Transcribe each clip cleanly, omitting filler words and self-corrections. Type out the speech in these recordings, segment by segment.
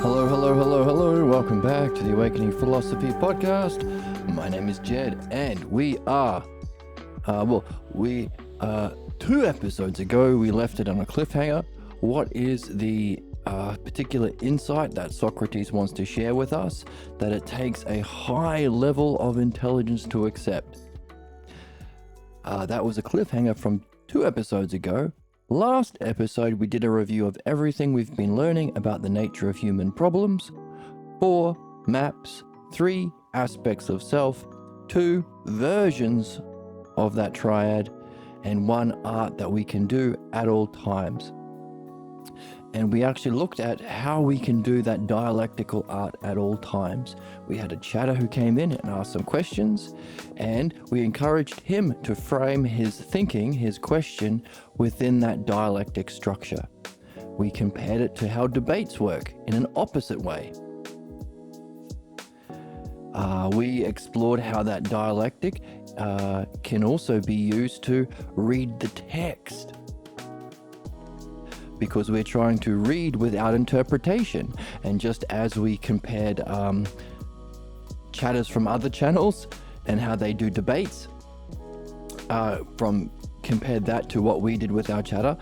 Hello, hello, hello, hello. Welcome back to the Awakening Philosophy Podcast. My name is Jed, and we are, 2 episodes ago, we left it on a cliffhanger. What is the particular insight that Socrates wants to share with us that it takes a high level of intelligence to accept? That was a cliffhanger from 2 episodes ago. Last episode, we did a review of everything we've been learning about the nature of human problems, 4 maps, 3 aspects of self, 2 versions of that triad, and 1 art that we can do at all times. And we actually looked at how we can do that dialectical art at all times. We had a chatter who came in and asked some questions, and we encouraged him to frame his thinking, his question, within that dialectic structure. We compared it to how debates work in an opposite way. We explored how that dialectic can also be used to read the text, because we're trying to read without interpretation. And just as we compared chatters from other channels and how they do debates, compared that to what we did with our chatter,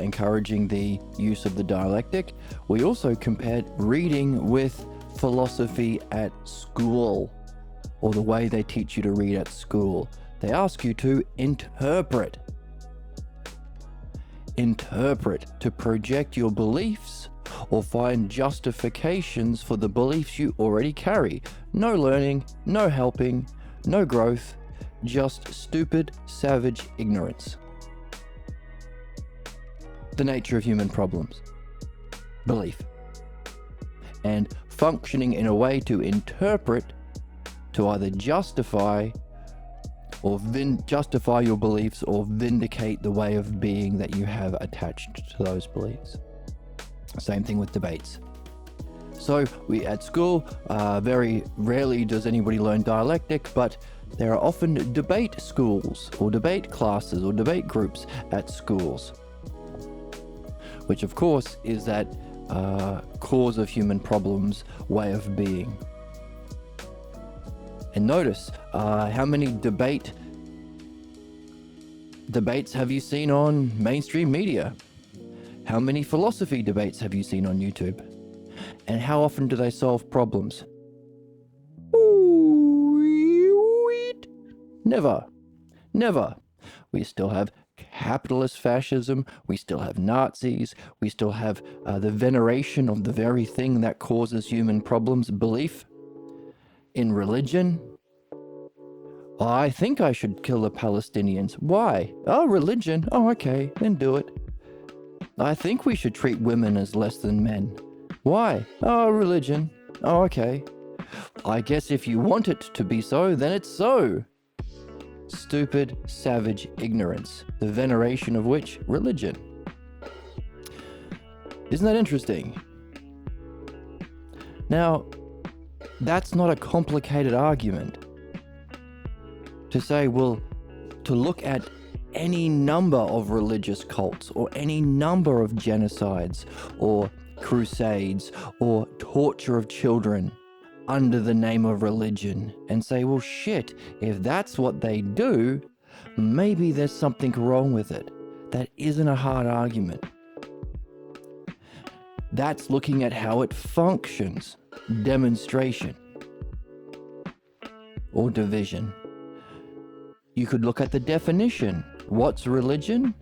encouraging the use of the dialectic, we also compared reading with philosophy at school, or the way they teach you to read at school. They ask you to interpret, to project your beliefs or find justifications for the beliefs you already carry. No learning, no helping, no growth, just stupid, savage ignorance. The nature of human problems. Belief. And functioning in a way to interpret, to either justify your beliefs or vindicate the way of being that you have attached to those beliefs. Same thing with debates. So we at school, very rarely does anybody learn dialectic, but there are often debate schools or debate classes or debate groups at schools, which of course is that cause of human problems way of being. And notice how many debates have you seen on mainstream media? How many philosophy debates have you seen on YouTube? And how often do they solve problems? Never. We still have capitalist fascism, we still have Nazis, we still have the veneration of the very thing that causes human problems, belief. In religion, I think I should kill the Palestinians. Why? Oh, religion. Oh, okay, then do it. I think we should treat women as less than men. Why? Oh, religion. Oh, okay. I guess if you want it to be so, then it's so. Stupid, savage ignorance, the veneration of which religion. Isn't that interesting? Now, that's not a complicated argument. To say, well, to look at any number of religious cults or any number of genocides or crusades or torture of children under the name of religion and say, well, shit, if that's what they do, maybe there's something wrong with it. That isn't a hard argument. That's looking at how it functions. Demonstration or division. You could look at the definition. What's religion?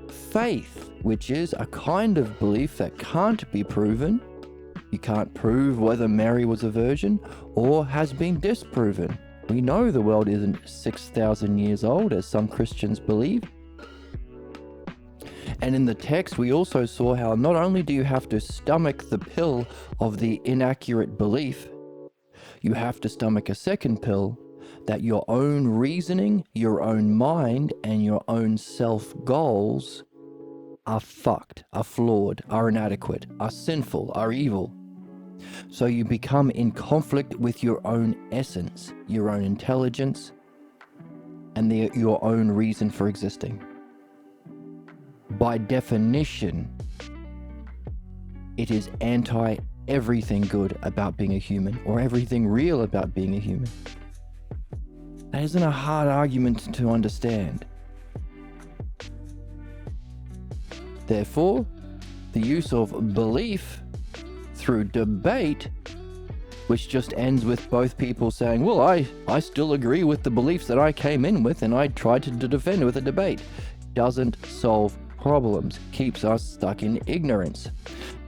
Faith, which is a kind of belief that can't be proven. You can't prove whether Mary was a virgin or has been disproven. We know the world isn't 6,000 years old, as some Christians believe. And in the text, we also saw how not only do you have to stomach the pill of the inaccurate belief, you have to stomach a second pill that your own reasoning, your own mind, and your own self-goals are fucked, are flawed, are inadequate, are sinful, are evil. So you become in conflict with your own essence, your own intelligence, and your own reason for existing. By definition, it is everything good about being a human or everything real about being a human. That isn't a hard argument to understand. Therefore, the use of belief through debate, which just ends with both people saying, well, I still agree with the beliefs that I came in with and I tried to defend with a debate, doesn't solve problems, keeps us stuck in ignorance.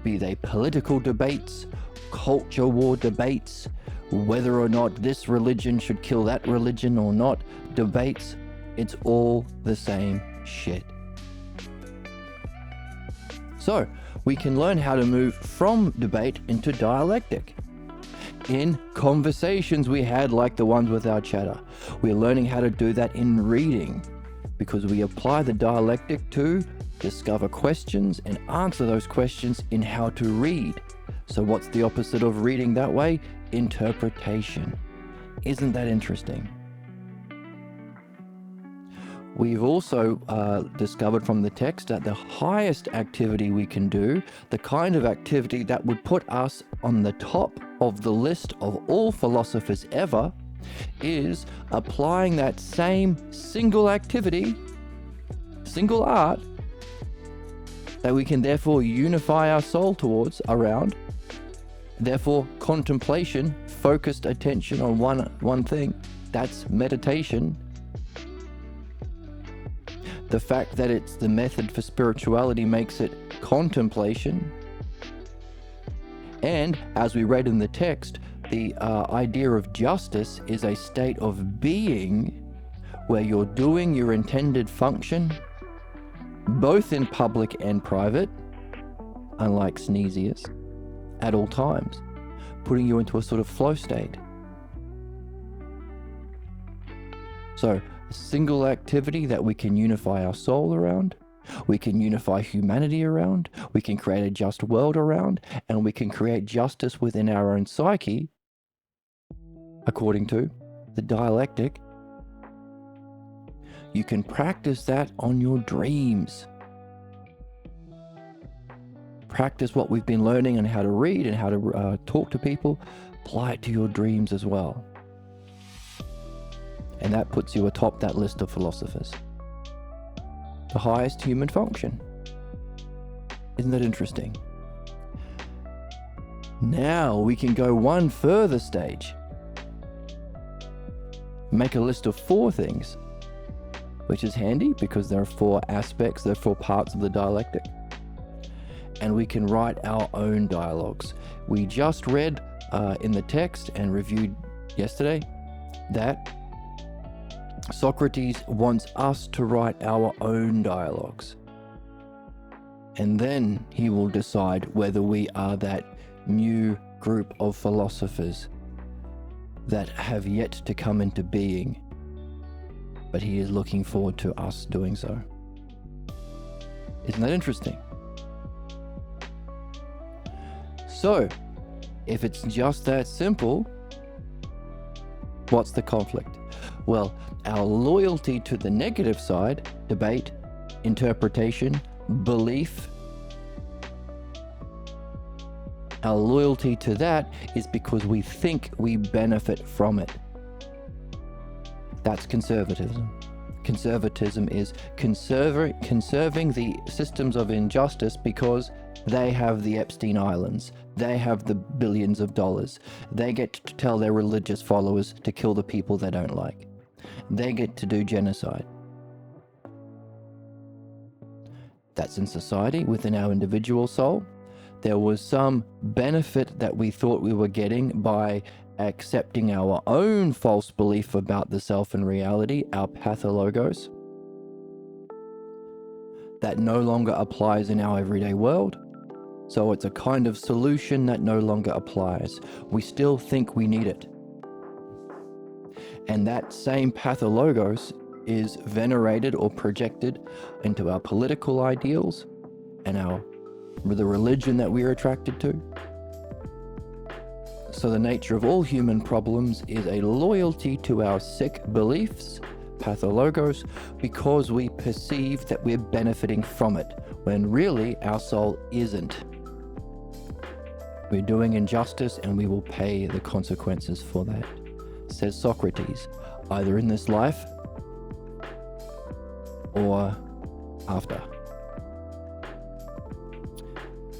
Be they political debates, culture war debates, whether or not this religion should kill that religion or not, debates, it's all the same shit. So, we can learn how to move from debate into dialectic. In conversations we had like the ones with our chatter, we're learning how to do that in reading, because we apply the dialectic to discover questions and answer those questions in how to read. So what's the opposite of reading that way? Interpretation. Isn't that interesting? We've also discovered from the text that the highest activity we can do, the kind of activity that would put us on the top of the list of all philosophers ever, is applying that same single activity, single art, that we can therefore unify our soul around. Therefore, contemplation, focused attention on one thing, that's meditation. The fact that it's the method for spirituality makes it contemplation. And as we read in the text, the idea of justice is a state of being where you're doing your intended function, both in public and private, unlike Sneesius, at all times, putting you into a sort of flow state. So, a single activity that we can unify our soul around, we can unify humanity around, we can create a just world around, and we can create justice within our own psyche, according to the dialectic. You can practice that on your dreams. Practice what we've been learning on how to read and how to talk to people. Apply it to your dreams as well. And that puts you atop that list of philosophers. The highest human function. Isn't that interesting? Now we can go one further stage. Make a list of 4 things, which is handy because there are 4 aspects, there are 4 parts of the dialectic. And we can write our own dialogues. We just read in the text and reviewed yesterday that Socrates wants us to write our own dialogues. And then he will decide whether we are that new group of philosophers that have yet to come into being. But he is looking forward to us doing so. Isn't that interesting? So, if it's just that simple, what's the conflict? Well, our loyalty to the negative side, debate, interpretation, belief, our loyalty to that is because we think we benefit from it. That's conservatism. Conservatism is conserving the systems of injustice because they have the Epstein Islands. They have the billions of dollars. They get to tell their religious followers to kill the people they don't like. They get to do genocide. That's in society, within our individual soul. There was some benefit that we thought we were getting by accepting our own false belief about the self and reality, our pathologos. That no longer applies in our everyday world. So it's a kind of solution that no longer applies. We still think we need it. And that same pathologos is venerated or projected into our political ideals and the religion that we are attracted to. So the nature of all human problems is a loyalty to our sick beliefs, pathologos, because we perceive that we're benefiting from it, when really our soul isn't. We're doing injustice and we will pay the consequences for that, says Socrates, either in this life or after.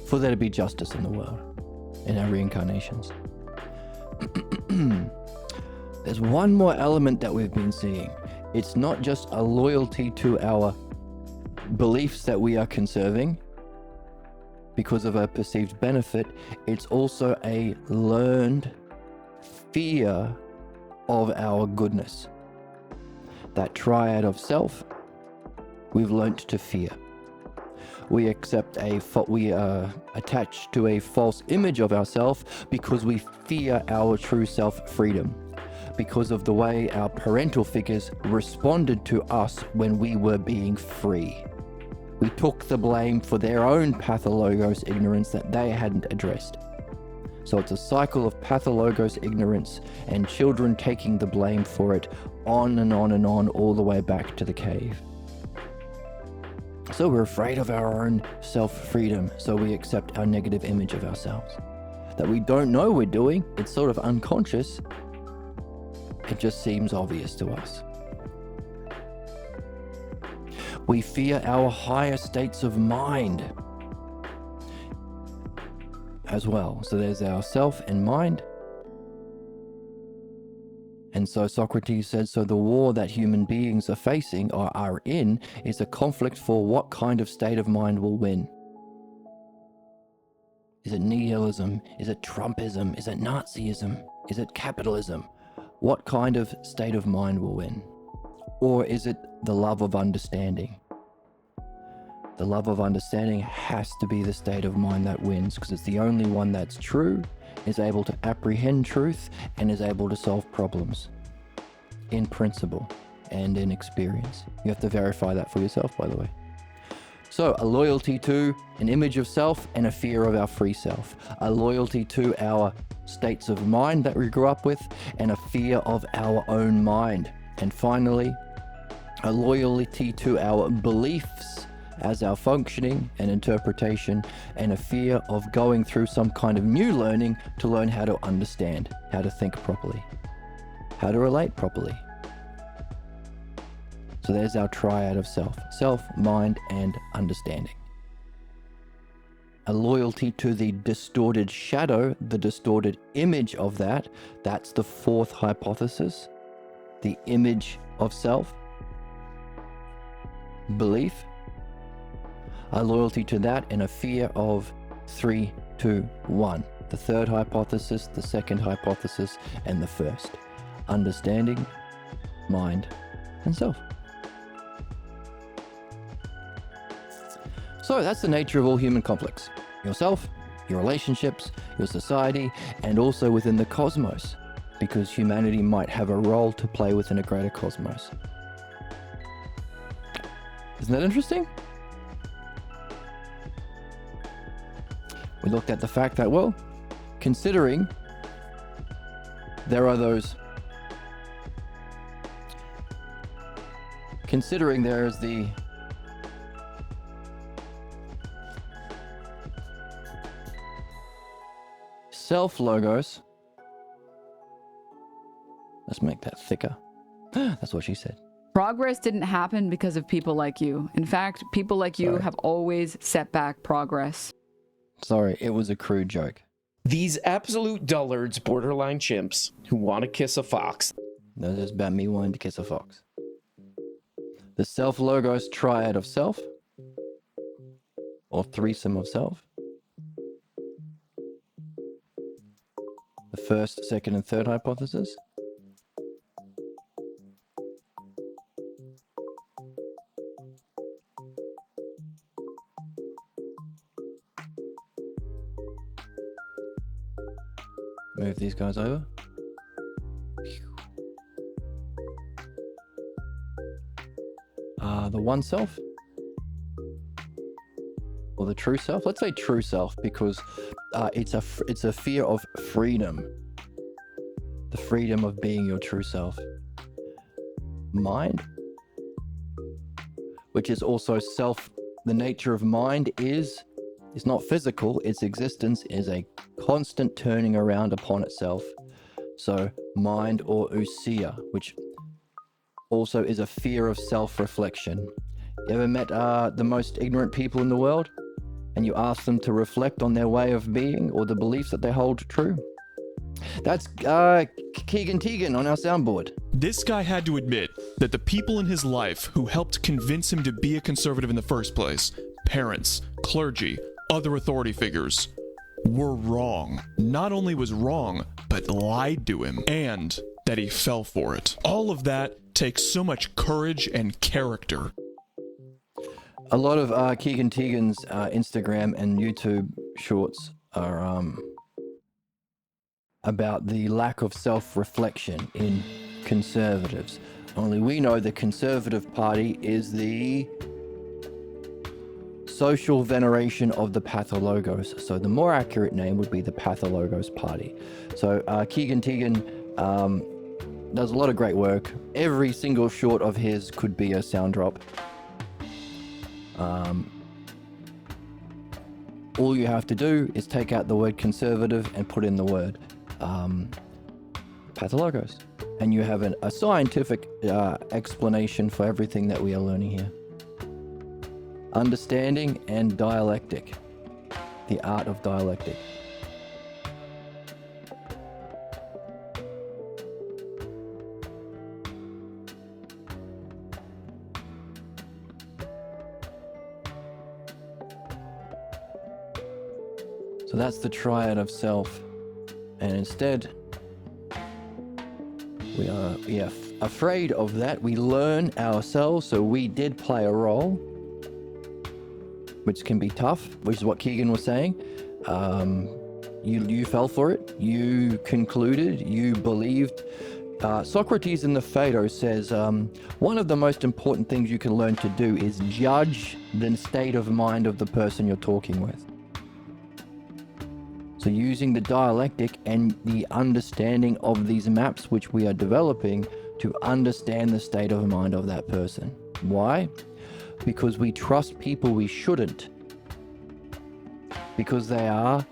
For there to be justice in the world, in our reincarnations. There's one more element that we've been seeing. It's not just a loyalty to our beliefs that we are conserving because of a perceived benefit. It's also a learned fear of our goodness. That triad of self, we've learnt to fear. We are attached to a false image of ourselves because we fear our true self freedom, because of the way our parental figures responded to us when we were being free. We took the blame for their own pathologos ignorance that they hadn't addressed. So it's a cycle of pathologos ignorance and children taking the blame for it, on and on and on, all the way back to the cave. So we're afraid of our own self-freedom, so we accept our negative image of ourselves. That we don't know we're doing, it's sort of unconscious, it just seems obvious to us. We fear our higher states of mind as well. So there's our self and mind. And so Socrates said, so the war that human beings are facing or are in is a conflict for what kind of state of mind will win. Is it nihilism? Is it Trumpism? Is it Nazism? Is it capitalism? What kind of state of mind will win? Or is it the love of understanding? The love of understanding has to be the state of mind that wins, because it's the only one that's true, is able to apprehend truth, and is able to solve problems in principle and in experience. You have to verify that for yourself, by the way. So a loyalty to an image of self and a fear of our free self. A loyalty to our states of mind that we grew up with, and a fear of our own mind. And finally, a loyalty to our beliefs as our functioning and interpretation, and a fear of going through some kind of new learning to learn how to understand, how to think properly, how to relate properly. So there's our triad of self, mind, and understanding. A loyalty to the distorted shadow, the distorted image of that, that's the fourth hypothesis, the image of self, belief, a loyalty to that, and a fear of 3, 2, 1. The third hypothesis, the second hypothesis, and the first. Understanding, mind, and self. So that's the nature of all human conflicts. Yourself, your relationships, your society, and also within the cosmos, because humanity might have a role to play within a greater cosmos. Isn't that interesting? We looked at the fact that, well, considering there is the self-logos. Let's make that thicker. That's what she said. Progress didn't happen because of people like you. In fact, people like you have always set back progress. Sorry, it was a crude joke. These absolute dullards, borderline chimps, who want to kiss a fox. No, that's about me wanting to kiss a fox. The self-logos triad of self, or threesome of self. The first, second, and third hypothesis. Move these guys over. The one self, or the true self. Let's say true self, because it's a fear of freedom, the freedom of being your true self. Mind, which is also self. The nature of mind is It's not physical, its existence is a constant turning around upon itself. So, mind or ousia, which also is a fear of self-reflection. You ever met the most ignorant people in the world? And you ask them to reflect on their way of being or the beliefs that they hold true? That's Keegan Teagan on our soundboard. This guy had to admit that the people in his life who helped convince him to be a conservative in the first place, parents, clergy, other authority figures, were wrong. Not only was wrong, but lied to him, and that he fell for it. All of that takes so much courage and character. A lot of Keegan Teagan's Instagram and YouTube shorts are about the lack of self-reflection in conservatives. Only we know the Conservative Party is the social veneration of the Pathologos. So the more accurate name would be the Pathologos Party. So Keegan Teagan does a lot of great work. Every single short of his could be a sound drop. All you have to do is take out the word conservative and put in the word pathologos, and you have a scientific explanation for everything that we are learning here. Understanding and dialectic, the art of dialectic. So that's the triad of self, and instead we are afraid of that. We learn ourselves, so we did play a role, which can be tough, which is what Keegan was saying. You fell for it, you concluded, you believed. Socrates in the Phaedo says, one of the most important things you can learn to do is judge the state of mind of the person you're talking with. So using the dialectic and the understanding of these maps which we are developing to understand the state of mind of that person. Why? Because we trust people we shouldn't. Because they are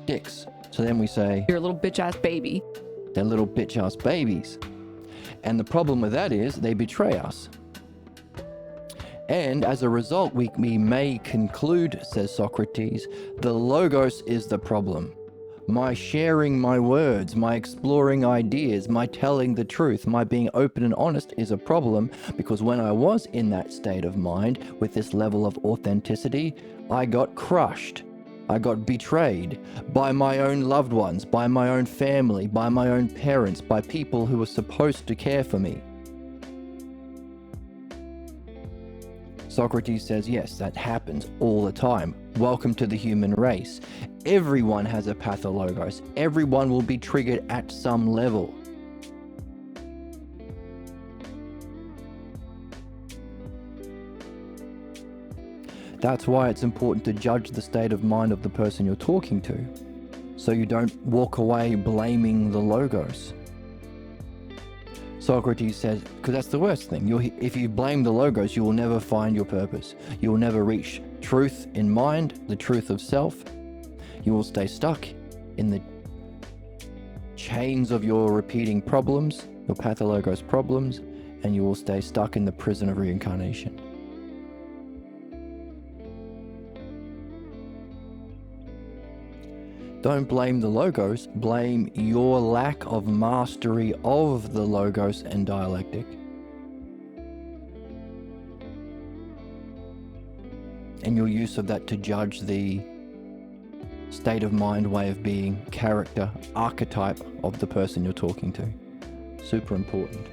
dicks. So then we say, You're a little bitch ass baby. they're little bitch ass babies. And the problem with that is they betray us. And as a result, we may conclude, says Socrates, the logos is the problem. My sharing my words, my exploring ideas, my telling the truth, my being open and honest is a problem, because when I was in that state of mind with this level of authenticity, I got crushed. I got betrayed by my own loved ones, by my own family, by my own parents, by people who were supposed to care for me. Socrates says, yes, that happens all the time. Welcome to the human race. Everyone has a pathologos. Everyone will be triggered at some level. That's why it's important to judge the state of mind of the person you're talking to, so you don't walk away blaming the logos. Socrates says, because that's the worst thing. If you blame the logos, you will never find your purpose. You will never reach truth in mind, the truth of self. You will stay stuck in the chains of your repeating problems, your pathologos problems, and you will stay stuck in the prison of reincarnation. Don't blame the logos, blame your lack of mastery of the logos and dialectic. And your use of that to judge the state of mind, way of being, character, archetype of the person you're talking to. Super important.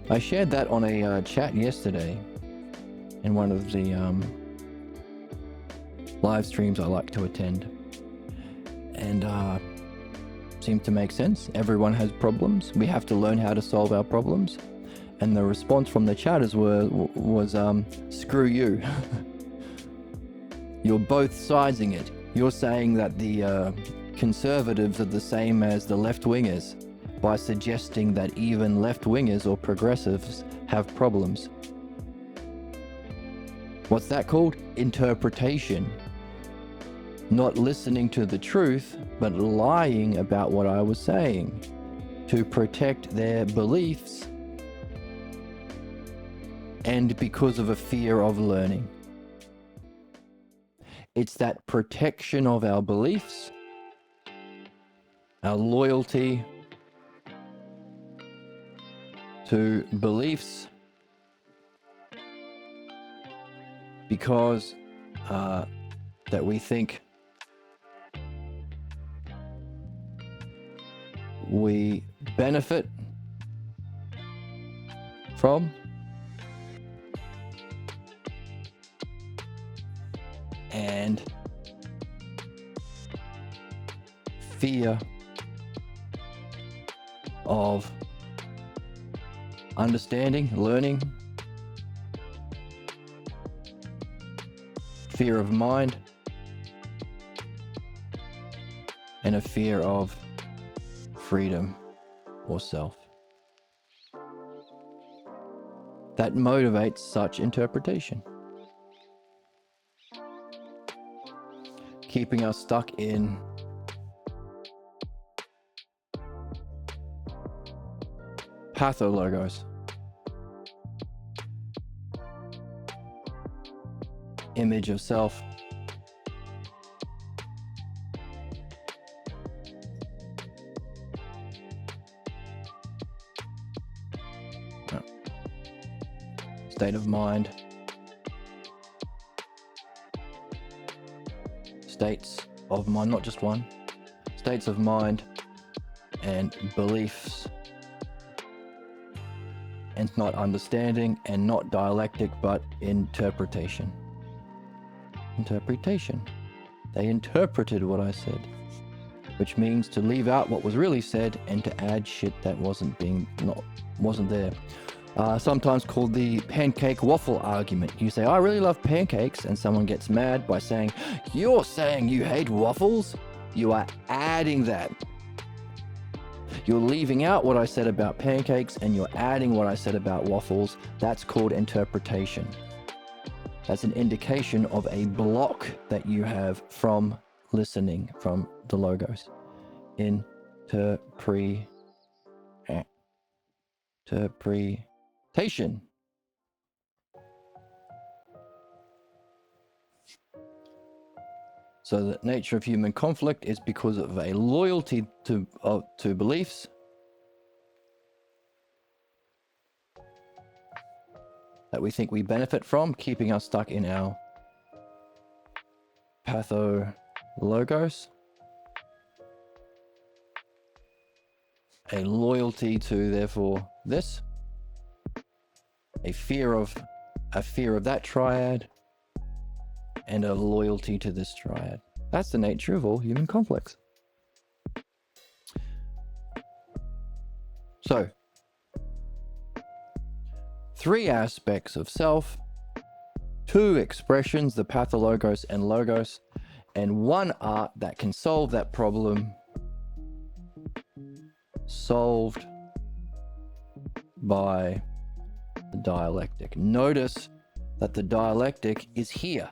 I shared that on a chat yesterday in one of the live streams I like to attend, and seemed to make sense. Everyone has problems. We have to learn how to solve our problems. And the response from the chatters was screw you. You're both sizing it. You're saying that the conservatives are the same as the left-wingers by suggesting that even left-wingers or progressives have problems. What's that called? Interpretation. Not listening to the truth, but lying about what I was saying to protect their beliefs and because of a fear of learning. It's that protection of our beliefs, our loyalty to beliefs, because that we think we benefit from, and fear of understanding, learning, fear of mind, and a fear of freedom or self. That motivates such interpretation, keeping us stuck in pathologos, image of self, state of mind, states of mind, not just one, states of mind and beliefs, and not understanding and not dialectic but interpretation. They interpreted what I said, which means to leave out what was really said and to add shit that wasn't there. Sometimes called the pancake waffle argument. You say, I really love pancakes, and someone gets mad by saying, you're saying you hate waffles? You are adding that. You're leaving out what I said about pancakes and you're adding what I said about waffles. That's called interpretation. That's an indication of a block that you have from listening, from the logos. Interpretation. So the nature of human conflict is because of a loyalty to beliefs, that we think we benefit from, keeping us stuck in our pathologos. A loyalty to, therefore, this. A fear of that triad. And a loyalty to this triad. That's the nature of all human conflicts. So, 3 aspects of self, 2 expressions, the pathologos and logos, and 1 art that can solve that problem, solved by the dialectic. Notice that the dialectic is here.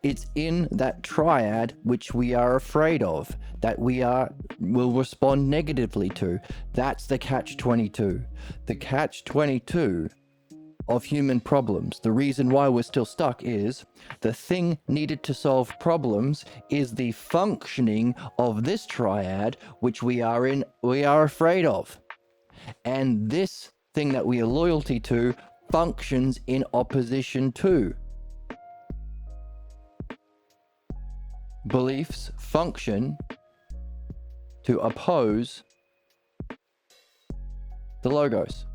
It's in that triad which we are afraid of, that will respond negatively to. That's the catch-22. The catch-22 of human problems. The reason why we're still stuck is the thing needed to solve problems is the functioning of this triad which we are afraid of. And this thing that we are loyalty to functions in opposition to. Beliefs function to oppose the logos.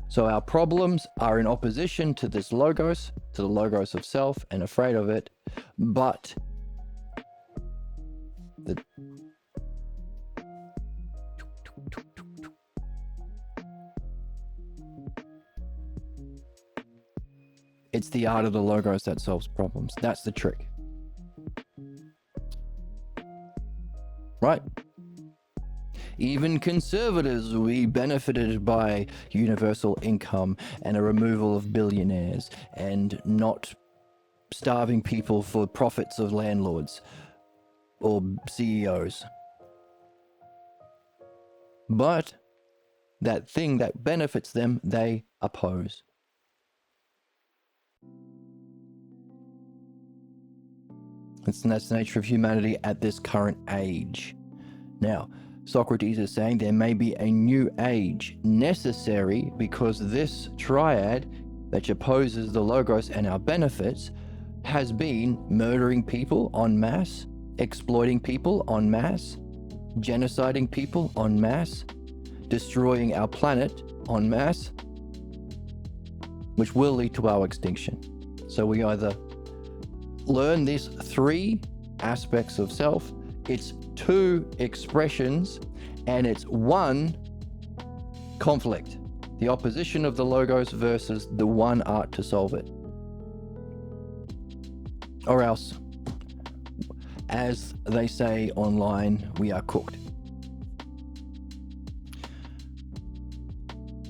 So our problems are in opposition to this logos, to the logos of self, and afraid of it, but it's the art of the logos that solves problems. That's the trick. Right? even conservatives will be benefited by universal income and a removal of billionaires and not starving people for profits of landlords or CEOs. But that thing that benefits them, they oppose. That's the nature of humanity at this current age. Now, Socrates is saying there may be a new age necessary because this triad that opposes the Logos and our benefits has been murdering people en masse, exploiting people en masse, genociding people en masse, destroying our planet en masse, which will lead to our extinction. So we either learn these three aspects of self, it's two expressions, and it's one conflict. The opposition of the Logos versus the one art to solve it. Or else, as they say online, we are cooked.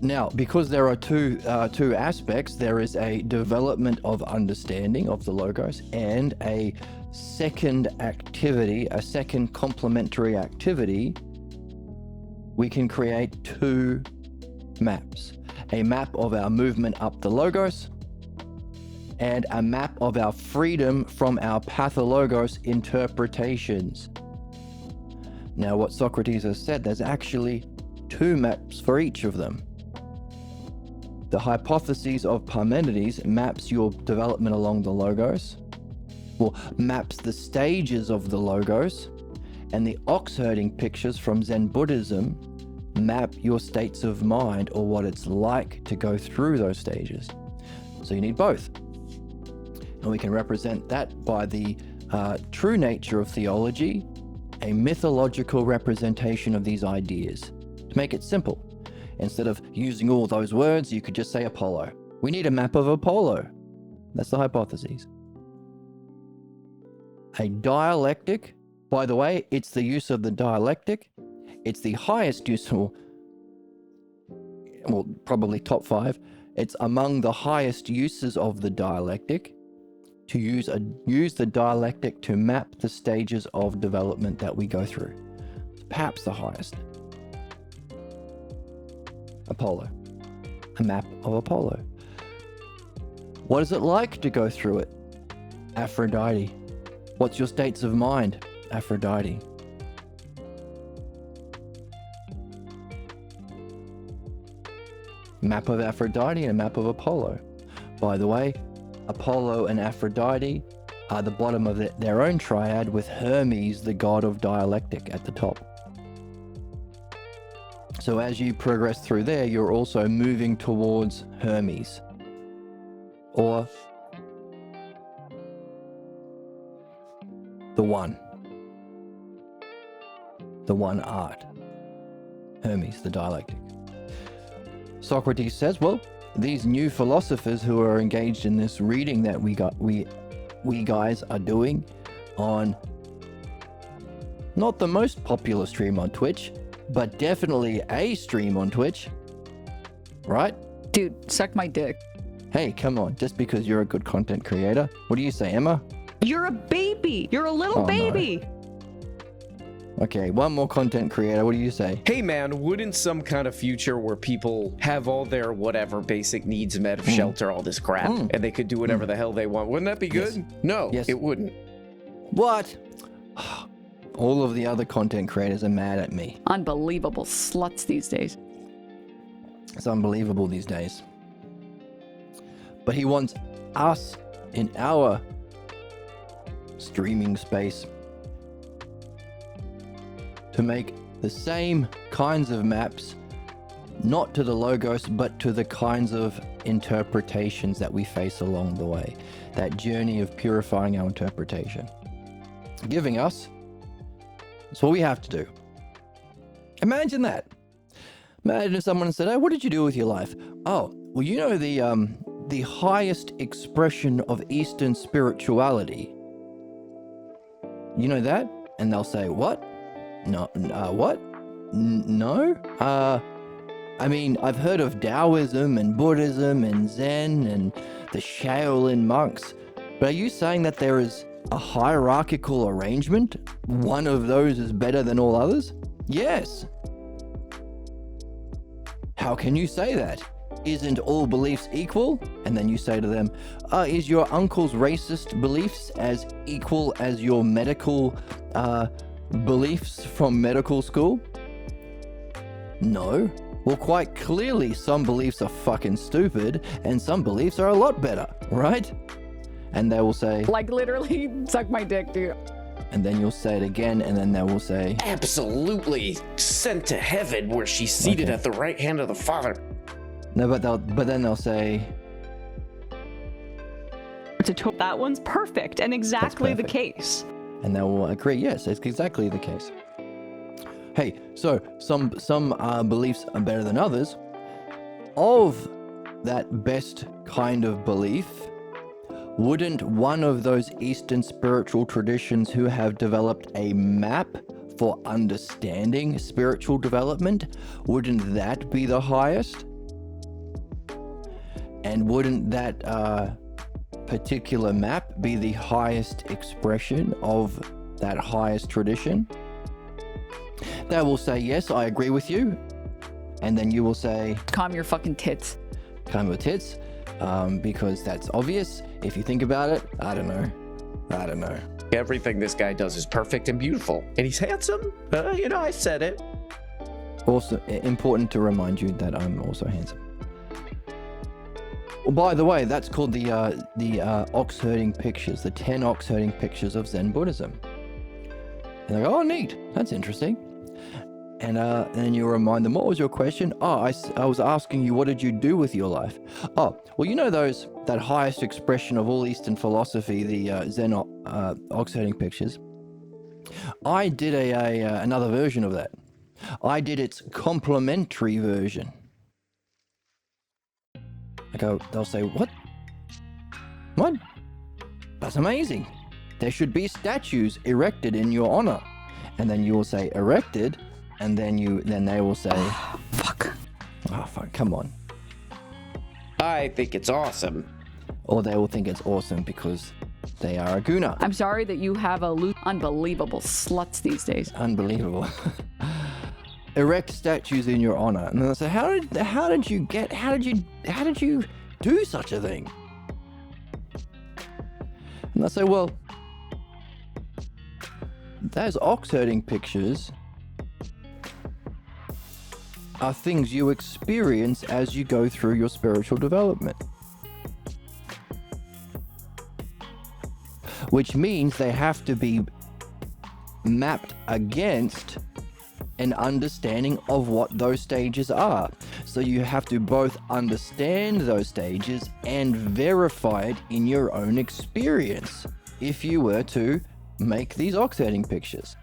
Now, because there are two aspects, there is a development of understanding of the Logos and a second activity, a second complementary activity. We can create two maps. A map of our movement up the Logos and a map of our freedom from our pathologos interpretations. Now, what Socrates has said, there's actually two maps for each of them. The hypotheses of Parmenides maps your development along the Logos, or maps the stages of the Logos, and the ox herding pictures from Zen Buddhism map your states of mind or what it's like to go through those stages. So you need both. And we can represent that by the true nature of theology, a mythological representation of these ideas. To make it simple, instead of using all those words, you could just say Apollo. We need a map of Apollo. That's the hypothesis. A dialectic, by the way, it's the use of the dialectic. It's the highest use, well, probably top 5. It's among the highest uses of the dialectic to use the dialectic to map the stages of development that we go through. Perhaps the highest. Apollo. A map of Apollo. What is it like to go through it? Aphrodite. What's your states of mind? Aphrodite. Map of Aphrodite and a map of Apollo. By the way, Apollo and Aphrodite are the bottom of their own triad, with Hermes, the god of dialectic, at the top. So as you progress through there, you're also moving towards Hermes, or the one art. Hermes, the dialectic. Socrates says, well, these new philosophers who are engaged in this reading that we guys are doing on not the most popular stream on Twitch, but definitely a stream on Twitch, right? Dude, suck my dick. Hey, come on, just because you're a good content creator. What do you say, Emma? You're a baby. You're a little baby. No. Okay, one more content creator. What do you say? Hey man, wouldn't some kind of future where people have all their whatever basic needs met of shelter, all this crap, and they could do whatever the hell they want, wouldn't that be good? Yes. No, Yes. it wouldn't. What? All of the other content creators are mad at me. Unbelievable sluts these days. It's unbelievable these days. But he wants us in our streaming space to make the same kinds of maps, not to the Logos, but to the kinds of interpretations that we face along the way. That journey of purifying our interpretation. Giving us, that's what we have to do. Imagine that. Imagine if someone said, "Oh, what did you do with your life?" "Oh, well, you know the highest expression of Eastern spirituality. You know that?" And they'll say, "What? No, what?" No. I mean, I've heard of Taoism and Buddhism and Zen and the Shaolin monks, but are you saying that there is a hierarchical arrangement? One of those is better than all others? Yes. How can you say that? Isn't all beliefs equal? And then you say to them, is your uncle's racist beliefs as equal as your medical beliefs from medical school? No. Well, quite clearly some beliefs are fucking stupid and some beliefs are a lot better, right? And they will say, Like literally suck my dick, dude. and then you'll say it again, and then they will say, Absolutely sent to heaven where she's seated Okay. at the right hand of the Father. no, but then they'll say, That one's perfect and exactly the perfect. case. and they will agree, yes, it's exactly the case. Hey, so some beliefs are better than others. Of that best kind of belief, wouldn't one of those Eastern spiritual traditions who have developed a map for understanding spiritual development, wouldn't that be the highest? And wouldn't that particular map be the highest expression of that highest tradition? They will say, yes, I agree with you. And then you will say, Calm your fucking tits. calm your tits, because that's obvious. If you think about it, I don't know. Everything this guy does is perfect and beautiful. And he's handsome. I said it. Also, important to remind you that I'm also handsome. Well, by the way, that's called the ox herding pictures, the 10 ox herding pictures of Zen Buddhism. And they go, oh, neat, that's interesting. And then you remind them, what was your question? Oh, I was asking you, what did you do with your life? Oh, well, you know that highest expression of all Eastern philosophy, the Zen ox herding pictures. I did another version of that. I did its complementary version. They'll say, what? What? That's amazing. There should be statues erected in your honor. And then you will say, erected? And then they will say, Fuck. oh, fuck, come on. I think it's awesome. Or they will think it's awesome because they are a guna. I'm sorry that you have unbelievable sluts these days. Unbelievable. Erect statues in your honor. And they'll say, how did you do such a thing? And they'll say, well, those ox herding pictures are things you experience as you go through your spiritual development. Which means they have to be mapped against an understanding of what those stages are. So you have to both understand those stages and verify it in your own experience if you were to make these ox herding pictures.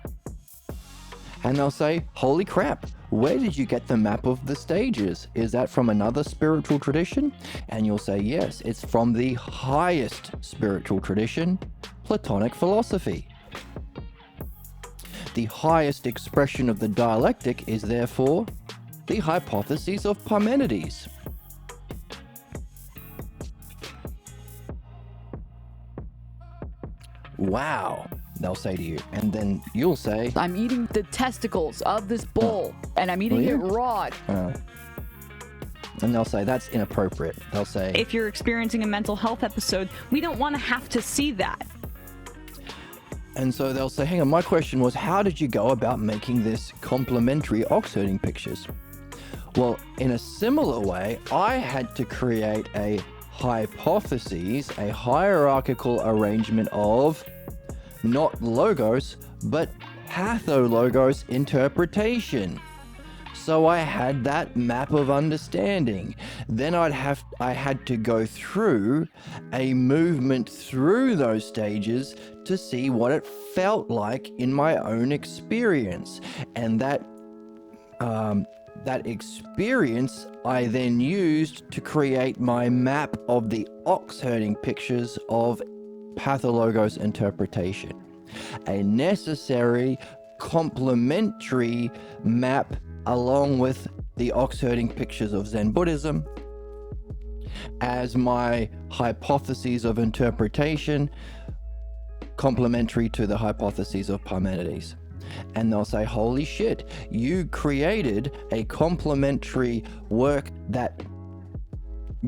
And they'll say, holy crap, where did you get the map of the stages? Is that from another spiritual tradition? And you'll say, yes, it's from the highest spiritual tradition, Platonic philosophy. The highest expression of the dialectic is therefore the hypotheses of Parmenides. Wow, they'll say to you, and then you'll say, I'm eating the testicles of this bull, and I'm eating it raw. and they'll say that's inappropriate. They'll say, If you're experiencing a mental health episode, we don't want to have to see that. and so they'll say, hang on, my question was, how did you go about making this complementary ox herding pictures? Well, in a similar way, I had to create a hypothesis, a hierarchical arrangement of not logos, but pathologos interpretation. So I had that map of understanding. Then I had to go through a movement through those stages to see what it felt like in my own experience. And that experience I then used to create my map of the ox herding pictures of pathologos interpretation. A necessary complementary map along with the ox-herding pictures of Zen Buddhism as my hypotheses of interpretation complementary to the hypotheses of Parmenides. And they'll say, holy shit, you created a complementary work that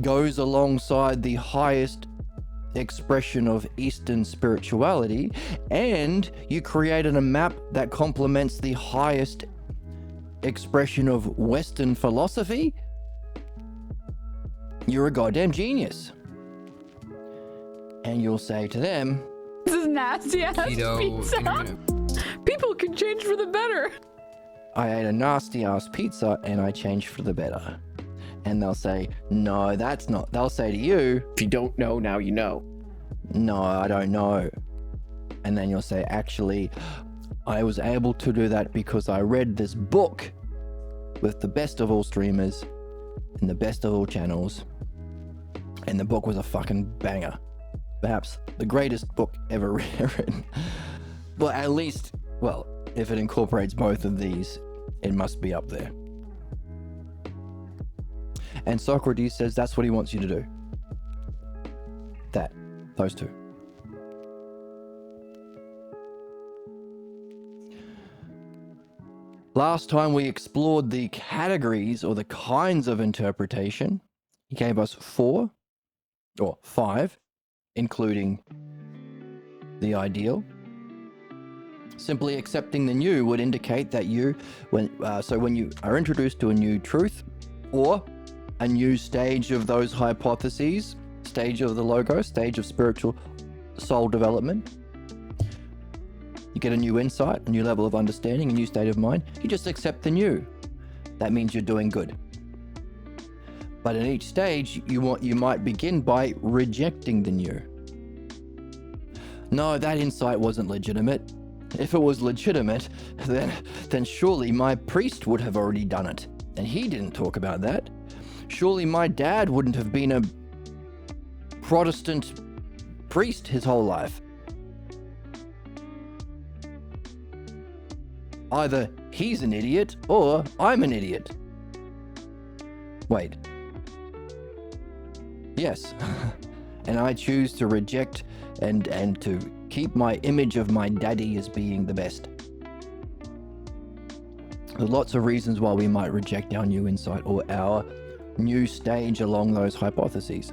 goes alongside the highest expression of Eastern spirituality, and you created a map that complements the highest expression of Western philosophy. You're a goddamn genius. And you'll say to them, This is nasty ass pizza. People can change for the better. I ate a nasty ass pizza and I changed for the better. And they'll say, no, that's not. They'll say to you, If you don't know, now you know. no, I don't know. And then you'll say, actually, I was able to do that because I read this book with the best of all streamers and the best of all channels. And the book was a fucking banger. Perhaps the greatest book ever written. Well, at least, well, if it incorporates both of these, it must be up there. And Socrates says that's what he wants you to do. Those two. Last time we explored the categories or the kinds of interpretation. He gave us 4 or 5, including the ideal. Simply accepting the new would indicate that when you are introduced to a new truth or a new stage of those hypotheses, stage of the logos, stage of spiritual soul development, you get a new insight, a new level of understanding, a new state of mind. You just accept the new. That means you're doing good. But in each stage, you might begin by rejecting the new. No, that insight wasn't legitimate. If it was legitimate, then surely my priest would have already done it. And he didn't talk about that. Surely my dad wouldn't have been a Protestant priest his whole life. Either he's an idiot or I'm an idiot. Wait. Yes. And I choose to reject and to keep my image of my daddy as being the best. There's lots of reasons why we might reject our new insight or our new stage along those hypotheses.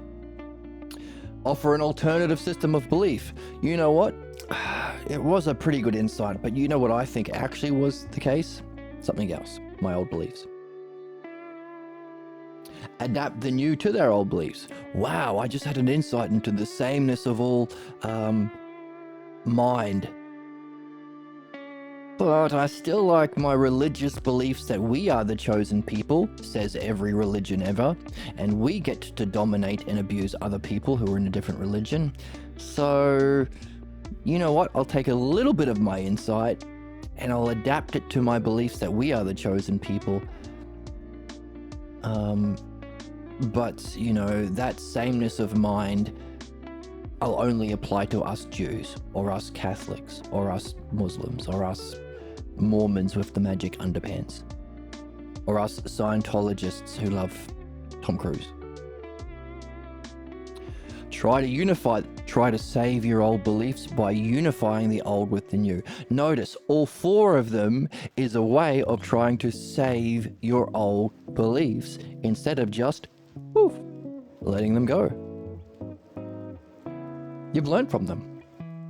Offer an alternative system of belief. You know what? It was a pretty good insight, but you know what I think actually was the case? Something else. My old beliefs. Adapt the new to their old beliefs. Wow, I just had an insight into the sameness of all mind. But I still like my religious beliefs that we are the chosen people, says every religion ever, and we get to dominate and abuse other people who are in a different religion. So, you know what? I'll take a little bit of my insight and I'll adapt it to my beliefs that we are the chosen people. But, you know, that sameness of mind I'll only apply to us Jews, or us Catholics, or us Muslims, or us Mormons with the magic underpants, or us Scientologists who love Tom Cruise. Try to save your old beliefs by unifying the old with the new. Notice all 4 of them is a way of trying to save your old beliefs instead of just letting them go. You've learned from them.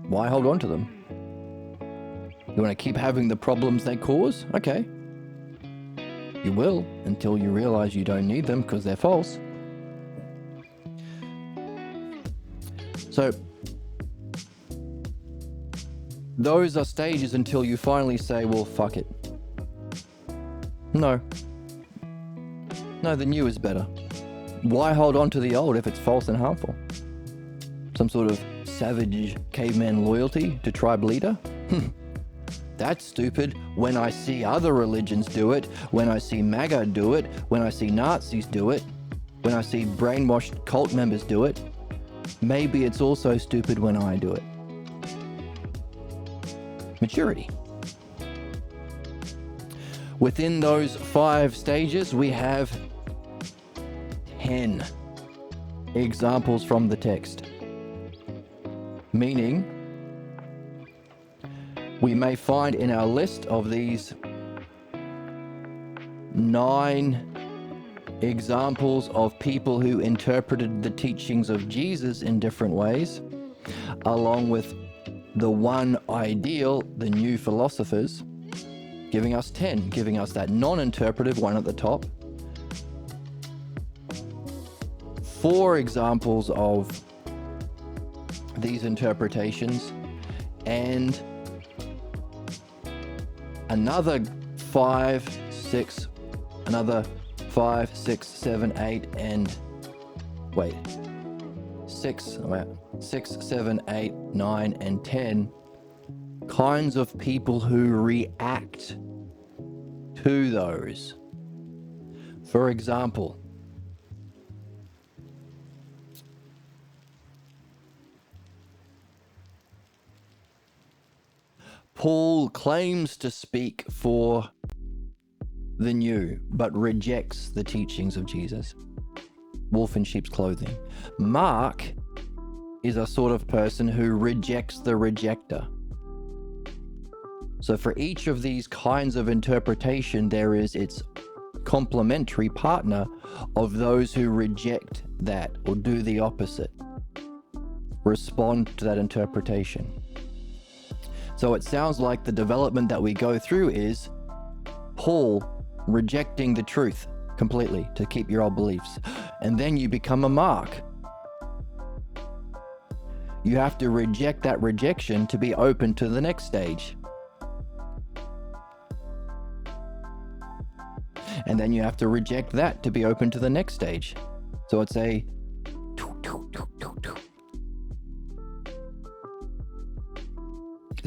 Why hold on to them? You want to keep having the problems they cause? Okay. You will until you realize you don't need them because they're false. So, those are stages until you finally say, well, fuck it. No, the new is better. Why hold on to the old if it's false and harmful? Some sort of savage caveman loyalty to tribe leader? That's stupid when I see other religions do it, when I see MAGA do it, when I see Nazis do it, when I see brainwashed cult members do it. Maybe it's also stupid when I do it. Maturity. Within those 5 stages, we have 10 examples from the text. Meaning, we may find in our list of these 9 examples of people who interpreted the teachings of Jesus in different ways, along with the one ideal, the new philosophers, giving us 10, giving us that non-interpretive one at the top. 4 examples of these interpretations, and another 5, 6, another 5, 6, 7, 8, and wait, 6, 7, 8, 9, and 10 kinds of people who react to those. For example, Paul claims to speak for the new, but rejects the teachings of Jesus. Wolf in sheep's clothing. Mark is a sort of person who rejects the rejecter. So for each of these kinds of interpretation, there is its complementary partner of those who reject that or do the opposite, respond to that interpretation. So it sounds like the development that we go through is Paul rejecting the truth completely to keep your old beliefs. And then you become a Mark. You have to reject that rejection to be open to the next stage. And then you have to reject that to be open to the next stage. So it's a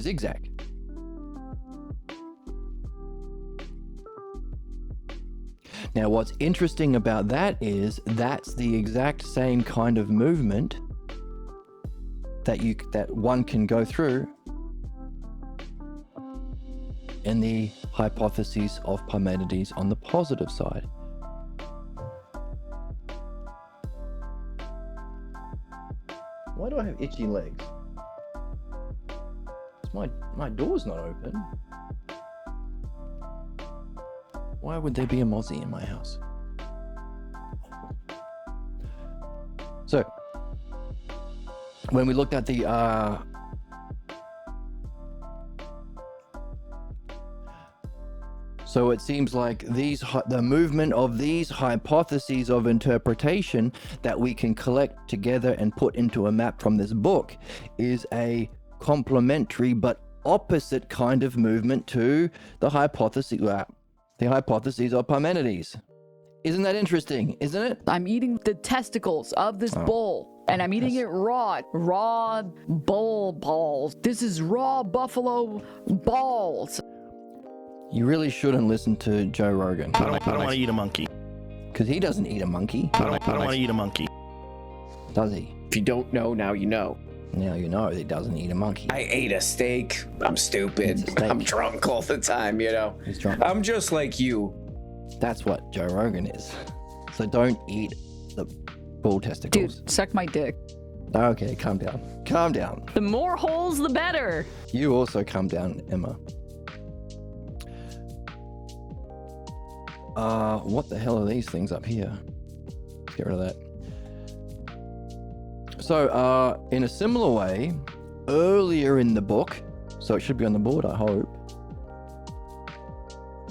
zigzag. Now, what's interesting about that is that's the exact same kind of movement that one can go through in the hypotheses of Parmenides on the positive side. Why do I have itchy legs? My door's not open. Why would there be a mozzie in my house? So, when we looked at the so it seems like the movement of these hypotheses of interpretation that we can collect together and put into a map from this book is a complementary but opposite kind of movement to the hypotheses of Parmenides. Isn't that interesting? Isn't it? I'm eating the testicles of this bull, and I'm eating it raw bull balls. This is raw buffalo balls. You really shouldn't listen to Joe Rogan. I don't want to eat a monkey. Because he doesn't eat a monkey. I don't want to eat a monkey. Does he? If you don't know, now you know. Now you know he doesn't eat a monkey. I ate a steak. I'm stupid. It's a steak. I'm drunk all the time, you know. He's drunk. I'm just like you. That's what Joe Rogan is. So don't eat the bull testicles. Dude, suck my dick. Okay, calm down. Calm down. The more holes, the better. You also calm down, Emma. What the hell are these things up here? Let's get rid of that. So, in a similar way, earlier in the book, so it should be on the board, I hope,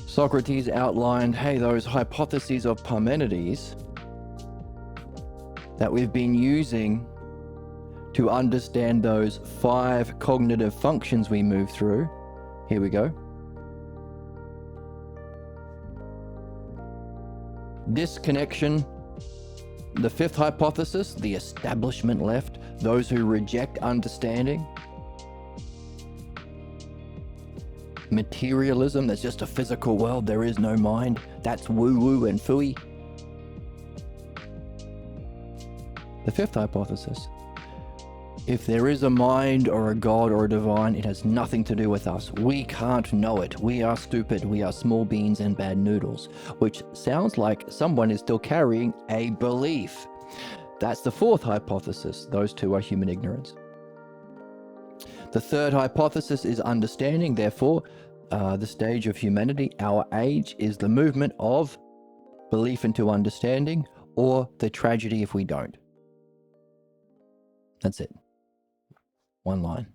Socrates outlined, hey, those hypotheses of Parmenides that we've been using to understand those 5 cognitive functions we move through. Here we go. Disconnection. The 5th hypothesis, the establishment left, those who reject understanding. Materialism, there's just a physical world, there is no mind. That's woo-woo and phooey. The 5th hypothesis. If there is a mind or a God or a divine, it has nothing to do with us. We can't know it. We are stupid. We are small beans and bad noodles, which sounds like someone is still carrying a belief. That's the fourth hypothesis. Those two are human ignorance. The third hypothesis is understanding. Therefore, the stage of humanity, our age, is the movement of belief into understanding, or the tragedy if we don't. That's it. One line.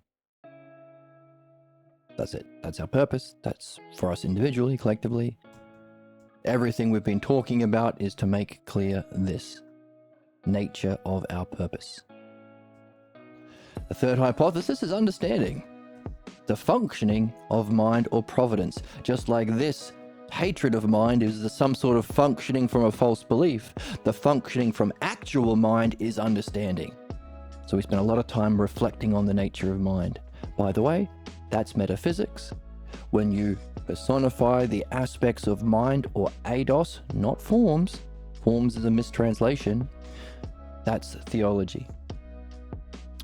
That's it. That's our purpose. That's for us individually, collectively. Everything we've been talking about is to make clear this nature of our purpose. The third hypothesis is understanding. The functioning of mind or providence. Just like this hatred of mind is some sort of functioning from a false belief, the functioning from actual mind is understanding. So we spent a lot of time reflecting on the nature of mind. By the way, that's metaphysics. When you personify the aspects of mind, or eidos, not forms, forms is a mistranslation, that's theology.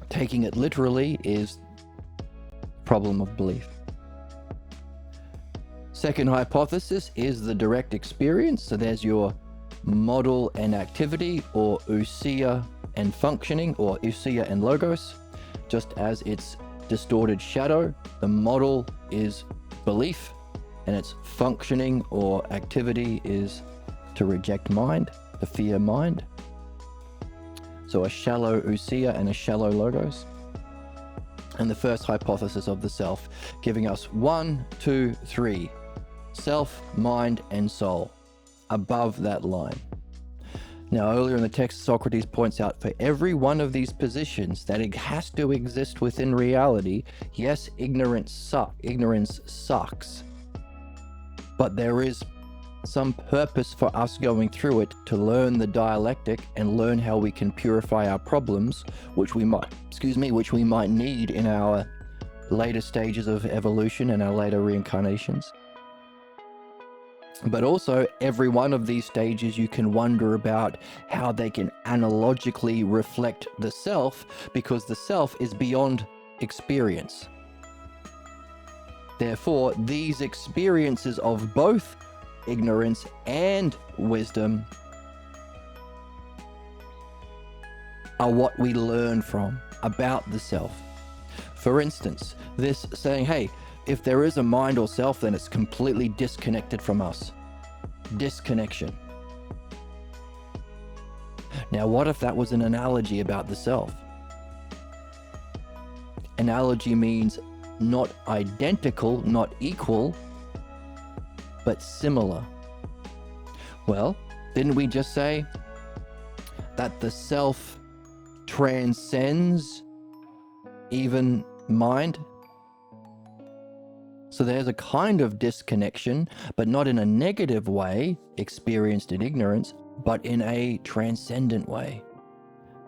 Taking it literally is problem of belief. Second hypothesis is the direct experience. So there's your model and activity, or ousia and functioning, or ousia and logos. Just as its distorted shadow, the model is belief, and its functioning or activity is to reject mind, to fear mind. So a shallow ousia and a shallow logos. And the first hypothesis of the self, giving us 1, 2, 3. Self, mind, and soul, above that line. Now, earlier in the text, Socrates points out for every one of these positions that it has to exist within reality. Yes, ignorance sucks, but there is some purpose for us going through it to learn the dialectic and learn how we can purify our problems, which we might need in our later stages of evolution and our later reincarnations. But also, every one of these stages, you can wonder about how they can analogically reflect the self, because the self is beyond experience. Therefore, these experiences of both ignorance and wisdom are what we learn from about the self. For instance, this saying, hey, if there is a mind or self, then it's completely disconnected from us. Disconnection. Now, what if that was an analogy about the self? Analogy means not identical, not equal, but similar. Well, didn't we just say that the self transcends even mind? So there's a kind of disconnection, but not in a negative way, experienced in ignorance, but in a transcendent way.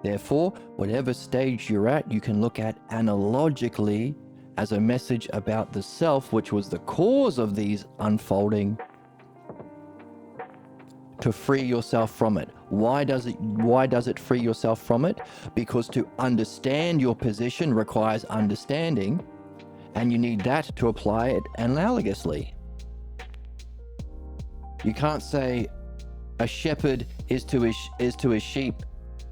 Therefore, whatever stage you're at, you can look at analogically as a message about the self, which was the cause of these unfolding, to free yourself from it. Why does it free yourself from it? Because to understand your position requires understanding, and you need that to apply it analogously. You can't say a shepherd is to his sheep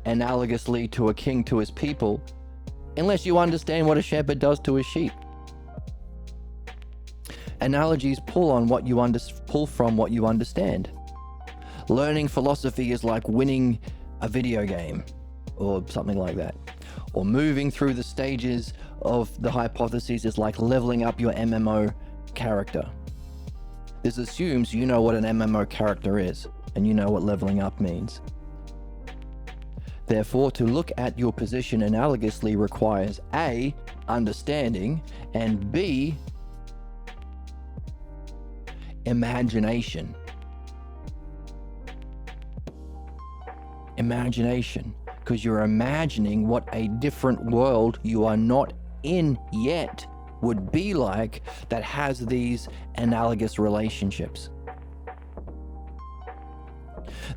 analogously to a king to his people, unless you understand what a shepherd does to his sheep. Analogies pull from what you understand. Learning philosophy is like winning a video game, or something like that. Or moving through the stages of the hypotheses is like leveling up your MMO character. This assumes you know what an MMO character is, and you know what leveling up means. Therefore, to look at your position analogously requires A, understanding, and B, imagination. Imagination, because you're imagining what a different world you are not in yet would be like that has these analogous relationships.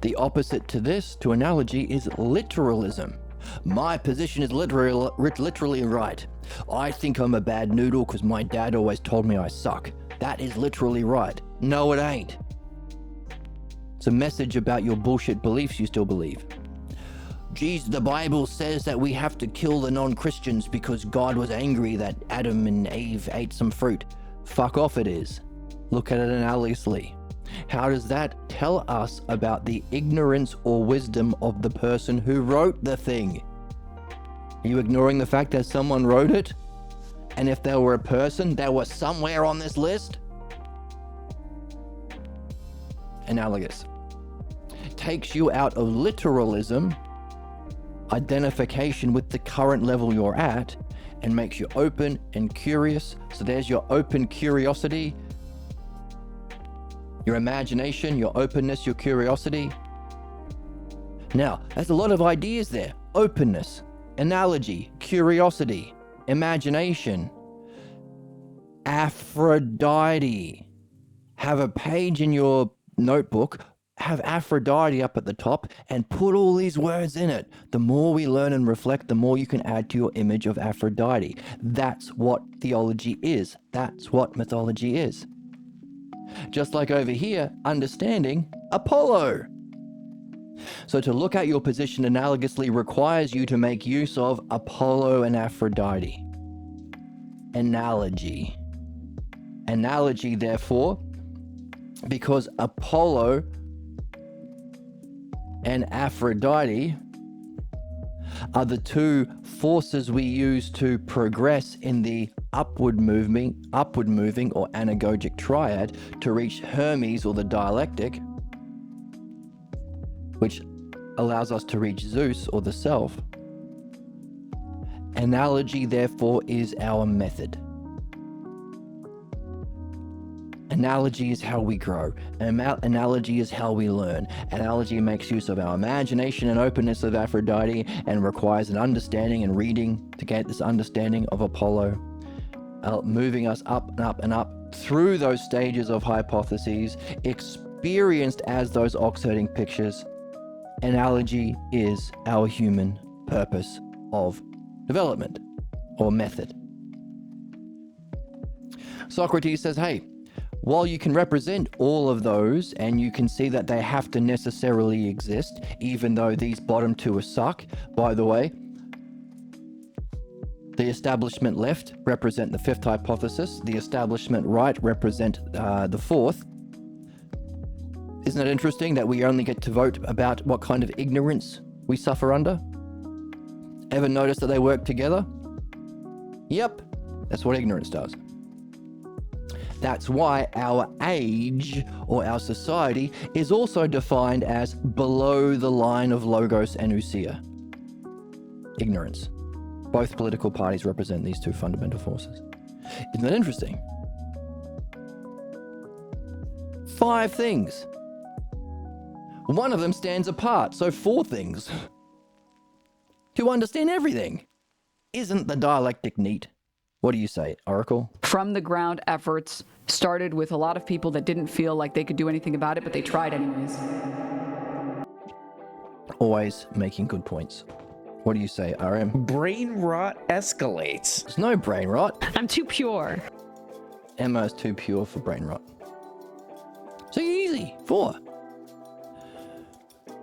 The opposite to this, to analogy, is literalism, My position is literally right. I think I'm a bad noodle because my dad always told me I suck. That is literally right. No, it ain't. It's a message about your bullshit beliefs you still believe. Geez, the Bible says that we have to kill the non-Christians because God was angry that Adam and Eve ate some fruit. Fuck off it is. Look at it analogously. How does that tell us about the ignorance or wisdom of the person who wrote the thing? Are you ignoring the fact that someone wrote it? And if there were a person, they were somewhere on this list? Analogous. Takes you out of literalism, identification with the current level you're at, and makes you open and curious. So there's your open curiosity, your imagination, your openness, your curiosity. Now, there's a lot of ideas there. Openness, analogy, curiosity, imagination, Aphrodite. Have a page in your notebook, have Aphrodite up at the top, and put all these words in it. The more we learn and reflect, the more you can add to your image of Aphrodite. That's what theology is. That's what mythology is. Just like over here, understanding Apollo. So to look at your position analogously requires you to make use of Apollo and Aphrodite. Analogy. Analogy, therefore, because Apollo and Aphrodite are the two forces we use to progress in the upward moving or anagogic triad to reach Hermes or the dialectic, which allows us to reach Zeus or the self. Analogy, therefore, is our method. Analogy is how we grow. Analogy is how we learn. Analogy makes use of our imagination and openness of Aphrodite and requires an understanding and reading to get this understanding of Apollo, moving us up and up and up through those stages of hypotheses, experienced as those oxiding pictures. Analogy is our human purpose of development or method. Socrates says, hey, while you can represent all of those and you can see that they have to necessarily exist, even though these bottom two are suck, by the way, the establishment left represent the fifth hypothesis, the establishment right represent the fourth. Isn't it interesting that we only get to vote about what kind of ignorance we suffer under? Ever notice that they work together? Yep, that's what ignorance does. That's why our age or our society is also defined as below the line of logos and ousia. Ignorance. Both political parties represent these two fundamental forces. Isn't that interesting? 5 things. One of them stands apart, so 4 things. To understand everything. Isn't the dialectic neat? What do you say, Oracle? From the ground efforts started with a lot of people that didn't feel like they could do anything about it, but they tried anyways. Always making good points. What do you say, RM? Brain rot escalates. There's no brain rot. I'm too pure. Emma is too pure for brain rot. So easy. 4.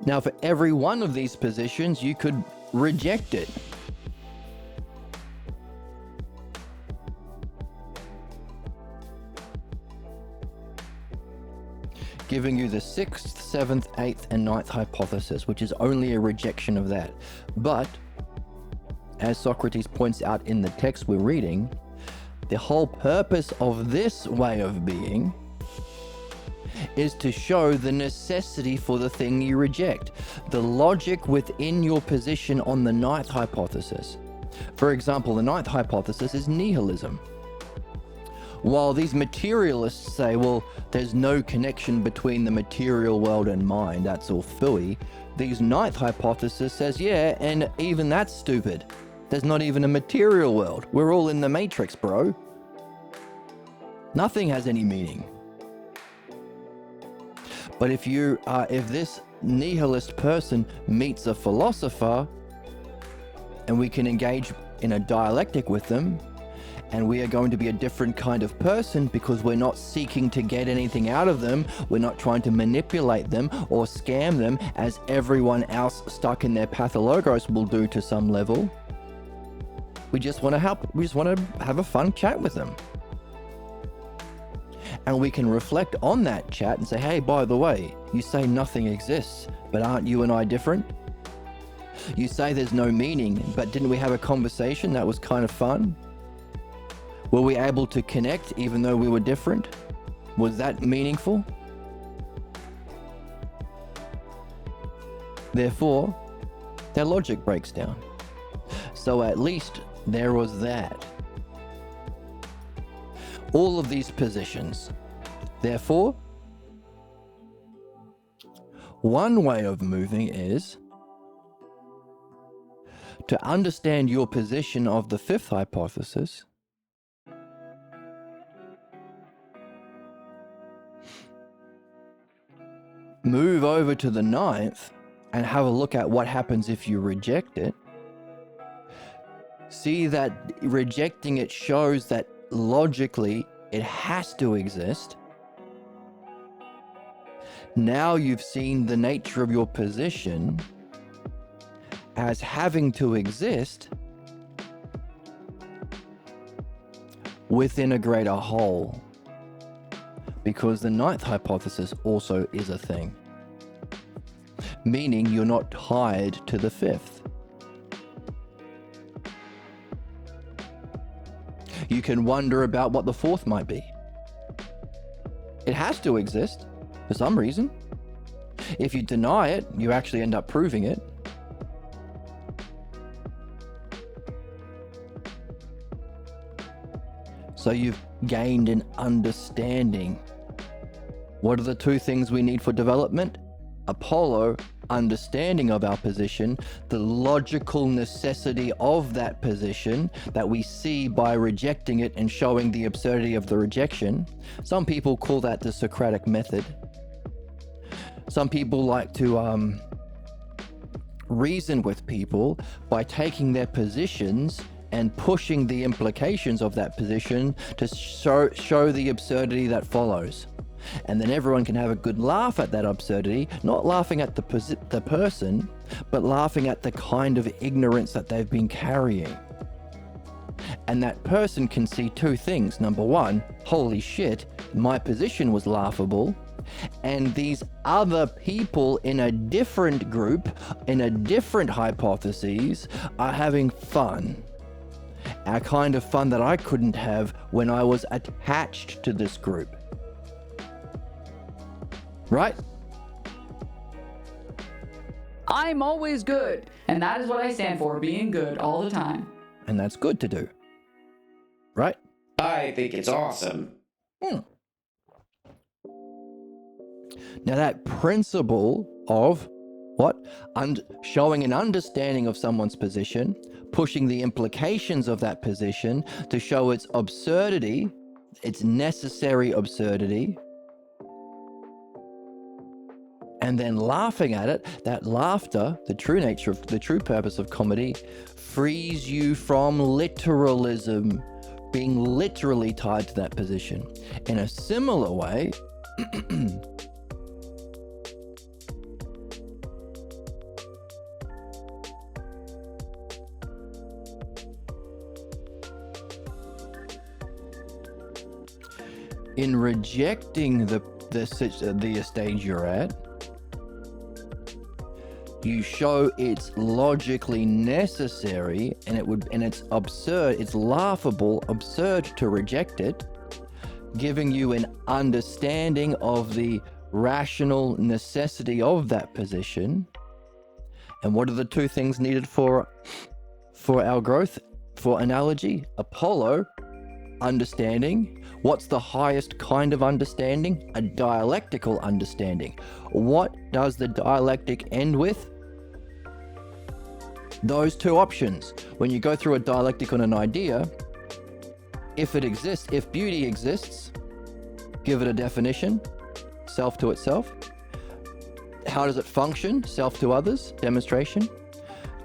Now, for every one of these positions, you could reject it. Giving you the 6th, 7th, 8th, and 9th hypothesis, which is only a rejection of that. But, as Socrates points out in the text we're reading, the whole purpose of this way of being is to show the necessity for the thing you reject, the logic within your position on the 9th hypothesis. For example, the 9th hypothesis is nihilism. While these materialists say, well, there's no connection between the material world and mind, that's all phooey, these 9th hypothesis says, yeah, and even that's stupid. There's not even a material world. We're all in the matrix, bro. Nothing has any meaning. But if this nihilist person meets a philosopher and we can engage in a dialectic with them, and we are going to be a different kind of person because we're not seeking to get anything out of them. We're not trying to manipulate them or scam them as everyone else stuck in their pathologos will do to some level. We just want to help. We just want to have a fun chat with them. And we can reflect on that chat and say, hey, by the way, you say nothing exists, but aren't you and I different? You say there's no meaning, but didn't we have a conversation that was kind of fun? Were we able to connect even though we were different? Was that meaningful? Therefore, their logic breaks down. So at least there was that. All of these positions. Therefore, one way of moving is to understand your position of the fifth hypothesis, move over to the ninth and have a look at what happens if you reject it. See that rejecting it shows that logically it has to exist. Now you've seen the nature of your position as having to exist within a greater whole, because the ninth hypothesis also is a thing, meaning you're not tied to the fifth. You can wonder about what the fourth might be. It has to exist for some reason. If you deny it, you actually end up proving it. So you've gained an understanding. What are the two things we need for development? Apollo, understanding of our position, the logical necessity of that position that we see by rejecting it and showing the absurdity of the rejection. Some people call that the Socratic method. Some people like to reason with people by taking their positions and pushing the implications of that position to show the absurdity that follows. And then everyone can have a good laugh at that absurdity, not laughing at the person, but laughing at the kind of ignorance that they've been carrying. And that person can see two things. Number one, holy shit, my position was laughable. And these other people in a different group, in a different hypothesis, are having fun. A kind of fun that I couldn't have when I was attached to this group. Right? I'm always good, and that is what I stand for, being good all the time. And that's good to do. Right? I think it's awesome. Now that principle of what? Showing an understanding of someone's position, pushing the implications of that position to show its absurdity, its necessary absurdity, and then laughing at it. That laughter, the true nature of the true purpose of comedy, frees you from literalism, being literally tied to that position. In a similar way, in rejecting the stage you're at, you show it's logically necessary, and it's absurd, it's laughable, absurd to reject it, giving you an understanding of the rational necessity of that position. And what are the two things needed for our growth? For analogy, Apollo, understanding. What's the highest kind of understanding? A dialectical understanding. What does the dialectic end with? Those two options. When you go through a dialectic on an idea, if it exists, if beauty exists, give it a definition, self to itself. How does it function? Self to others, demonstration.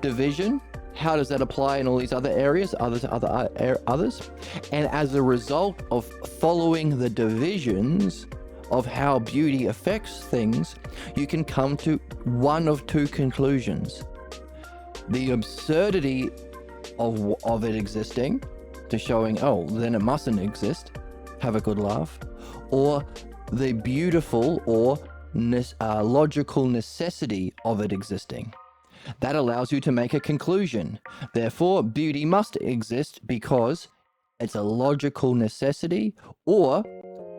Division, how does that apply in all these other areas, others? And as a result of following the divisions of how beauty affects things, you can come to one of two conclusions. The absurdity of it existing, to showing, oh, then it mustn't exist, have a good laugh, or the beautiful or logical necessity of it existing. That allows you to make a conclusion. Therefore, beauty must exist because it's a logical necessity, or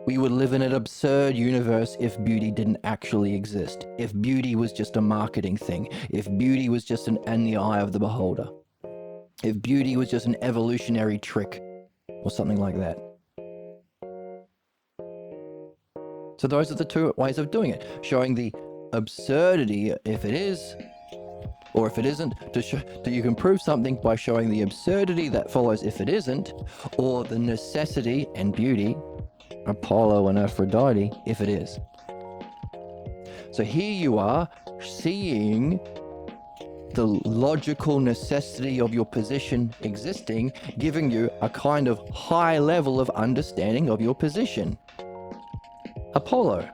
we would live in an absurd universe if beauty didn't actually exist. If beauty was just a marketing thing. If beauty was just in the eye of the beholder. If beauty was just an evolutionary trick or something like that. So those are the two ways of doing it. Showing the absurdity if it is, or if it isn't, you can prove something by showing the absurdity that follows if it isn't, or the necessity and beauty, Apollo and Aphrodite, if it is. So here you are seeing the logical necessity of your position existing, giving you a kind of high level of understanding of your position. Apollo.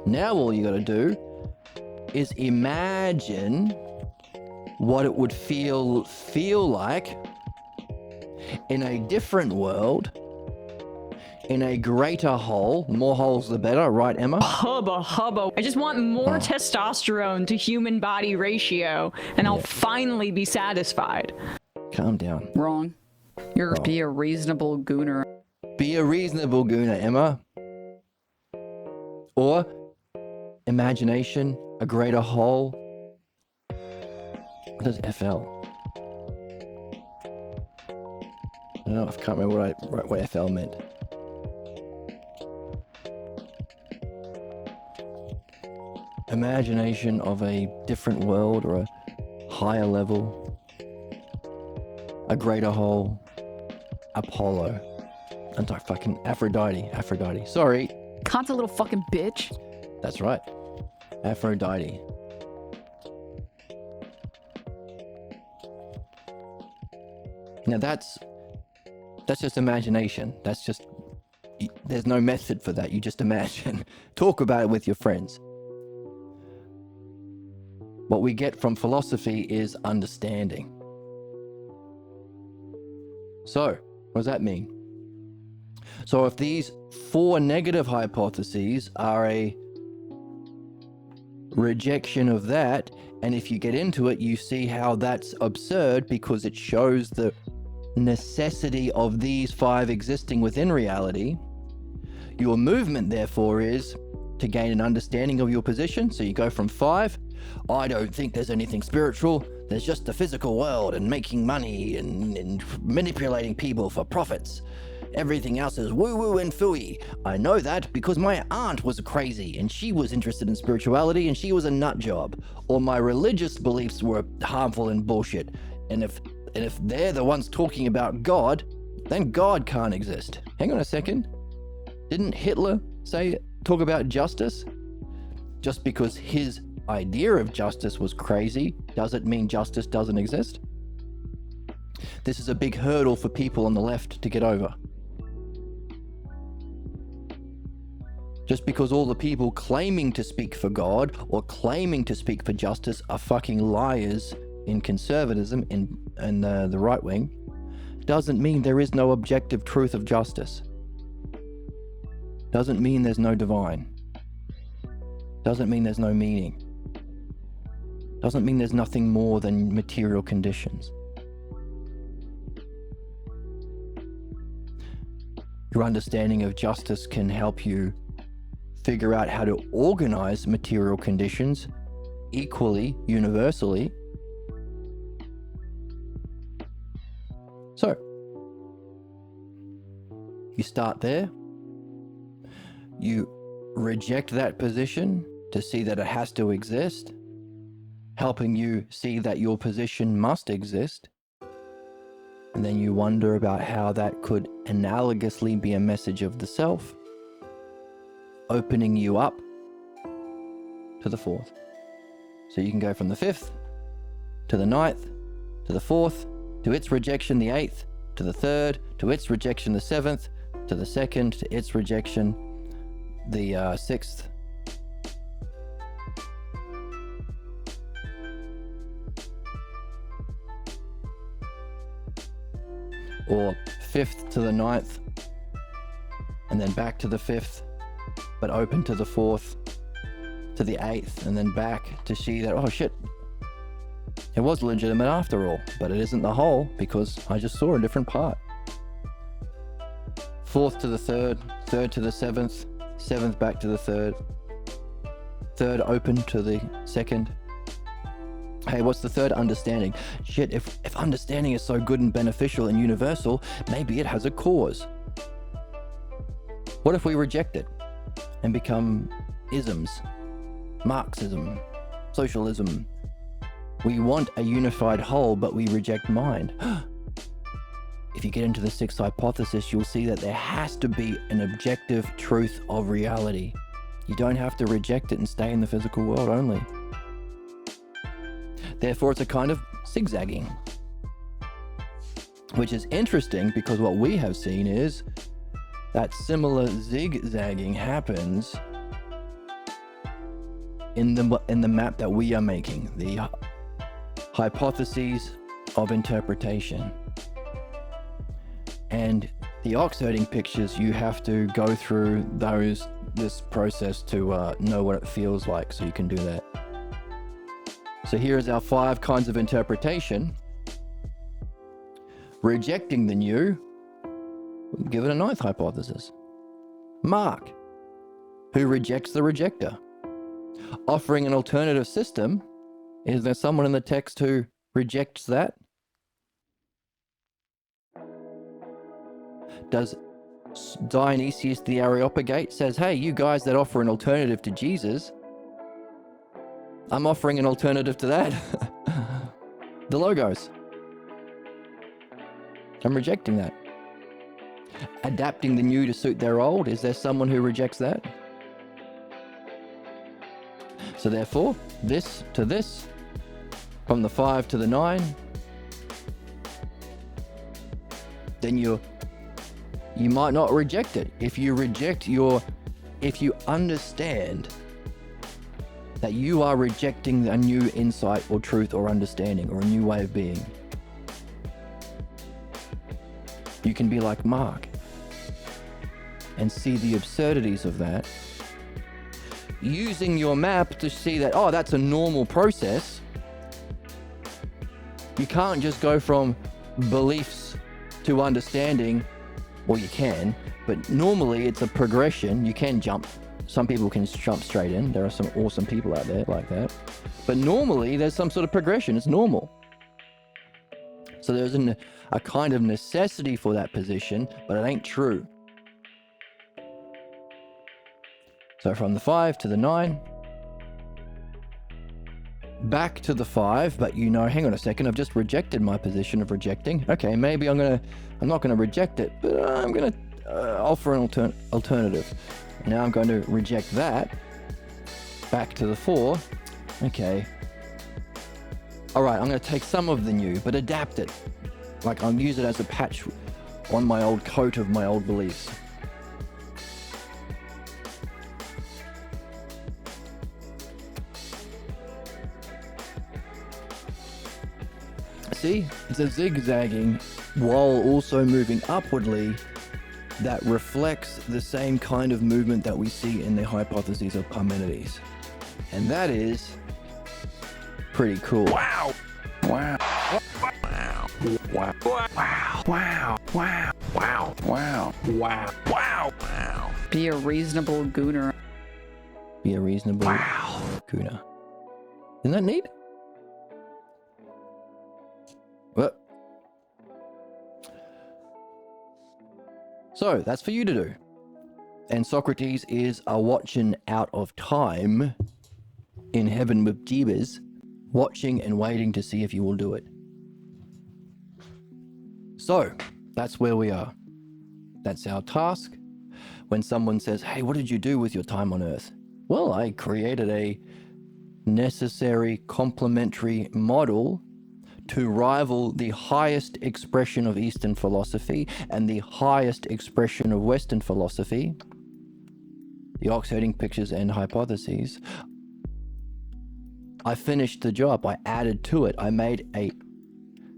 Now all you got to do is imagine what it would feel like in a different world, in a greater whole. More holes the better, right, Emma? Hubba. I just want more testosterone to human body ratio, and I'll finally be satisfied. Calm down. Wrong. Be a reasonable gooner. Be a reasonable gooner, Emma. Or imagination, a greater whole. What does FL? I don't know, I can't remember what FL meant. Imagination of a different world or a higher level, a greater whole, Apollo. I'm sorry, fucking Aphrodite. Sorry. Kant's a little fucking bitch. That's right. Aphrodite. Now that's just imagination. There's no method for that. You just imagine. Talk about it with your friends. What we get from philosophy is understanding. So, what does that mean? So if these 4 negative hypotheses are a rejection of that, and if you get into it, you see how that's absurd because it shows the necessity of these 5 existing within reality, your movement therefore is to gain an understanding of your position. So you go from 5, I don't think there's anything spiritual, there's just the physical world and making money and manipulating people for profits. Everything else is woo-woo and phooey. I know that because my aunt was crazy and she was interested in spirituality and she was a nut job. Or my religious beliefs were harmful and bullshit. And if they're the ones talking about God, then God can't exist. Hang on a second. Didn't Hitler talk about justice? Just because his idea of justice was crazy, does it mean justice doesn't exist? This is a big hurdle for people on the left to get over. Just because all the people claiming to speak for God or claiming to speak for justice are fucking liars in conservatism in the right wing, doesn't mean there is no objective truth of justice. Doesn't mean there's no divine. Doesn't mean there's no meaning. Doesn't mean there's nothing more than material conditions. Your understanding of justice can help you figure out how to organize material conditions equally, universally. So, you start there. You reject that position to see that it has to exist, helping you see that your position must exist. And then you wonder about how that could analogously be a message of the self, opening you up to the 4th. So you can go from the 5th to the 9th, to the 4th, to its rejection the 8th, to the 3rd, to its rejection the 7th, to the 2nd, to its rejection the 6th. Or 5th to the 9th, and then back to the 5th, but open to the 4th, to the 8th, and then back to see that, oh shit, it was legitimate after all, but it isn't the whole because I just saw a different part. 4th to the 3rd, 3rd to the 7th, 7th back to the 3rd, 3rd open to the 2nd. Hey, what's the 3rd? Understanding. Shit, if understanding is so good and beneficial and universal, maybe it has a cause. What if we reject it and become isms? Marxism, socialism. We want a unified whole, but we reject mind. If you get into the 6th hypothesis, you'll see that there has to be an objective truth of reality. You don't have to reject it and stay in the physical world only. Therefore, it's a kind of zigzagging. Which is interesting because what we have seen is that similar zigzagging happens in the map that we are making, the hypotheses of interpretation. And the ox-herding pictures, you have to go through this process to know what it feels like, so you can do that. So here is our 5 kinds of interpretation. Rejecting the new, give it a 9th hypothesis. Mark, who rejects the rejector. Offering an alternative system, is there someone in the text who rejects that? Does Dionysius the Areopagite says, hey, you guys that offer an alternative to Jesus, I'm offering an alternative to that. The Logos. I'm rejecting that. Adapting the new to suit their old, is there someone who rejects that? So therefore, this to this, from the 5 to the 9, then you might not reject it. If you understand that you are rejecting a new insight or truth or understanding or a new way of being, you can be like Mark and see the absurdities of that, using your map to see that, oh, that's a normal process. You can't just go from beliefs to understanding. Well, you can, but normally it's a progression. You can jump. Some people can jump straight in. There are some awesome people out there like that. But normally there's some sort of progression. It's normal. So there's a kind of necessity for that position, but it ain't true. So from the 5 to the 9, back to the 5, but hang on a second, I've just rejected my position of rejecting. Okay, maybe I'm not gonna reject it, but I'm gonna offer an alternative. Now I'm going to reject that. Back to the 4. Okay. All right, I'm gonna take some of the new, but adapt it. Like I'll use it as a patch on my old coat of my old beliefs. See, it's a zigzagging while also moving upwardly that reflects the same kind of movement that we see in the hypotheses of Parmenides. And that is pretty cool. Wow. Wow. Wow. Wow. Wow. Wow. Wow. Wow. Wow. Wow. Wow. Wow. Be a reasonable gooner. Be a reasonable gooner. Isn't that neat? What? So that's for you to do. And Socrates is a watching out of time in heaven with Jeebus, watching and waiting to see if you will do it. So that's where we are. That's our task. When someone says, hey, what did you do with your time on Earth? Well, I created a necessary complementary model to rival the highest expression of Eastern philosophy and the highest expression of Western philosophy, the oxiding pictures and hypotheses, I finished the job. I added to it. I made a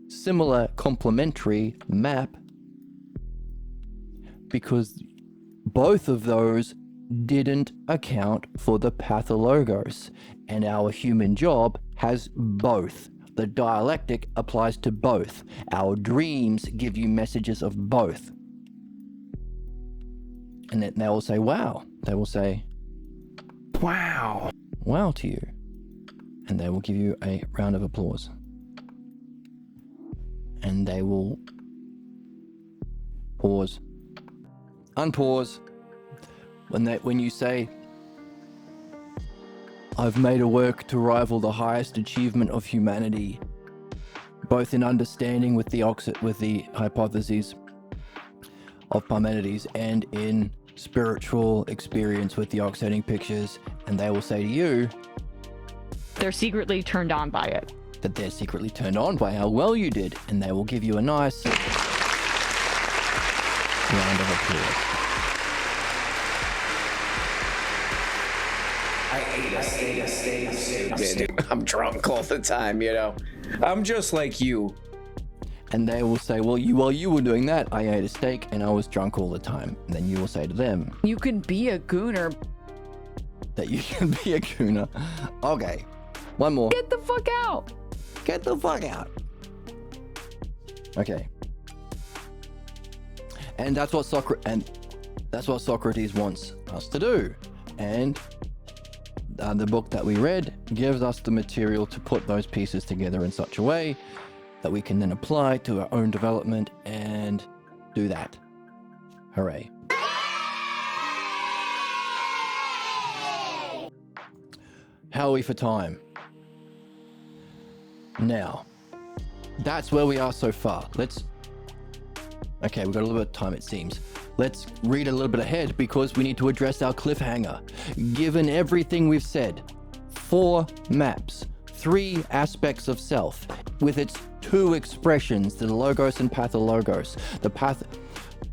similar complementary map because both of those didn't account for the pathologos, and our human job has both. The dialectic applies to both. Our dreams give you messages of both. And then they will say, wow. They will say, Wow. wow to you. And they will give you a round of applause. And they will pause. Unpause. When you say, I've made a work to rival the highest achievement of humanity, both in understanding with the hypotheses of Parmenides and in spiritual experience with the oxiding pictures, and they will say to you They're secretly turned on by it. that they're secretly turned on by how well you did, and they will give you a nice round of applause. I'm drunk all the time, you know. I'm just like you. And they will say, while you were doing that, I ate a steak and I was drunk all the time. And then you will say to them You can be a gooner. that you can be a gooner. Okay, one more. Get the fuck out. Get the fuck out. Okay. And that's what Socrates wants us to do. And the book that we read gives us the material to put those pieces together in such a way that we can then apply to our own development and do that. Hooray. How are we for time? Now, that's where we are so far. Okay, we've got a little bit of time, it seems. Let's read a little bit ahead because we need to address our cliffhanger. Given everything we've said, 4 maps, 3 aspects of self, with its 2 expressions, the logos and pathologos,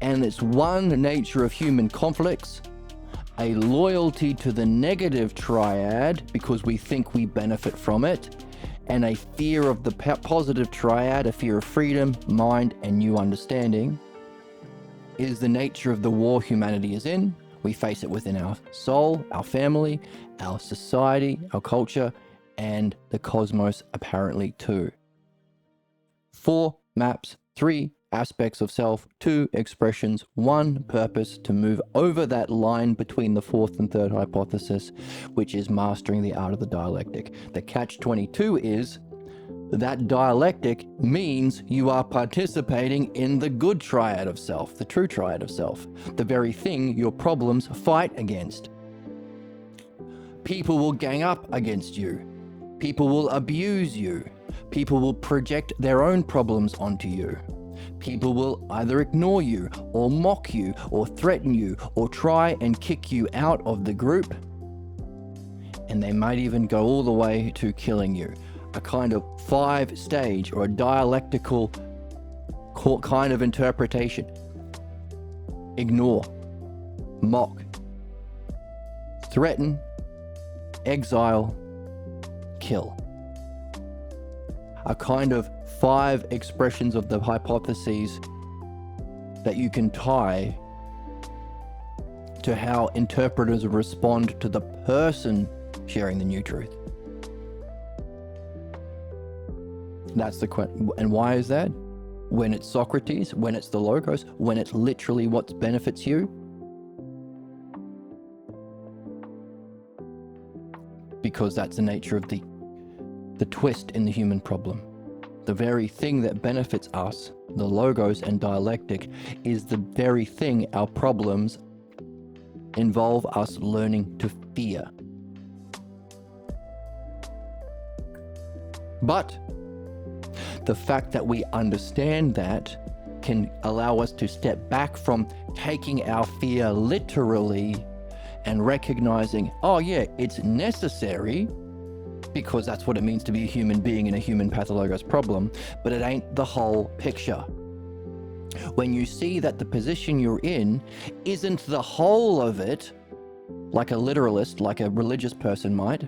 and its 1 nature of human conflicts, a loyalty to the negative triad because we think we benefit from it, and a fear of the positive triad, a fear of freedom, mind, and new understanding, is the nature of the war humanity is in. We face it within our soul, our family, our society, our culture, and the cosmos apparently too. 4 maps, 3 aspects of self, 2 expressions, 1 purpose to move over that line between the 4th and 3rd hypothesis, which is mastering the art of the dialectic. The catch-22 is that dialectic means you are participating in the good triad of self, the true triad of self, the very thing your problems fight against. People will gang up against you. People will abuse you. People will project their own problems onto you. People will either ignore you or mock you or threaten you or try and kick you out of the group. And they might even go all the way to killing you. A kind of 5-stage or a dialectical kind of interpretation. Ignore, mock, threaten, exile, kill. A kind of 5 expressions of the hypotheses that you can tie to how interpreters respond to the person sharing the new truth. That's the question. And why is that? When it's Socrates, when it's the logos, when it's literally what benefits you? Because that's the nature of the twist in the human problem. The very thing that benefits us, the logos and dialectic, is the very thing our problems involve us learning to fear. But the fact that we understand that can allow us to step back from taking our fear literally and recognizing, oh yeah, it's necessary, because that's what it means to be a human being in a human pathologos problem, but it ain't the whole picture. When you see that the position you're in isn't the whole of it, like a literalist, like a religious person might,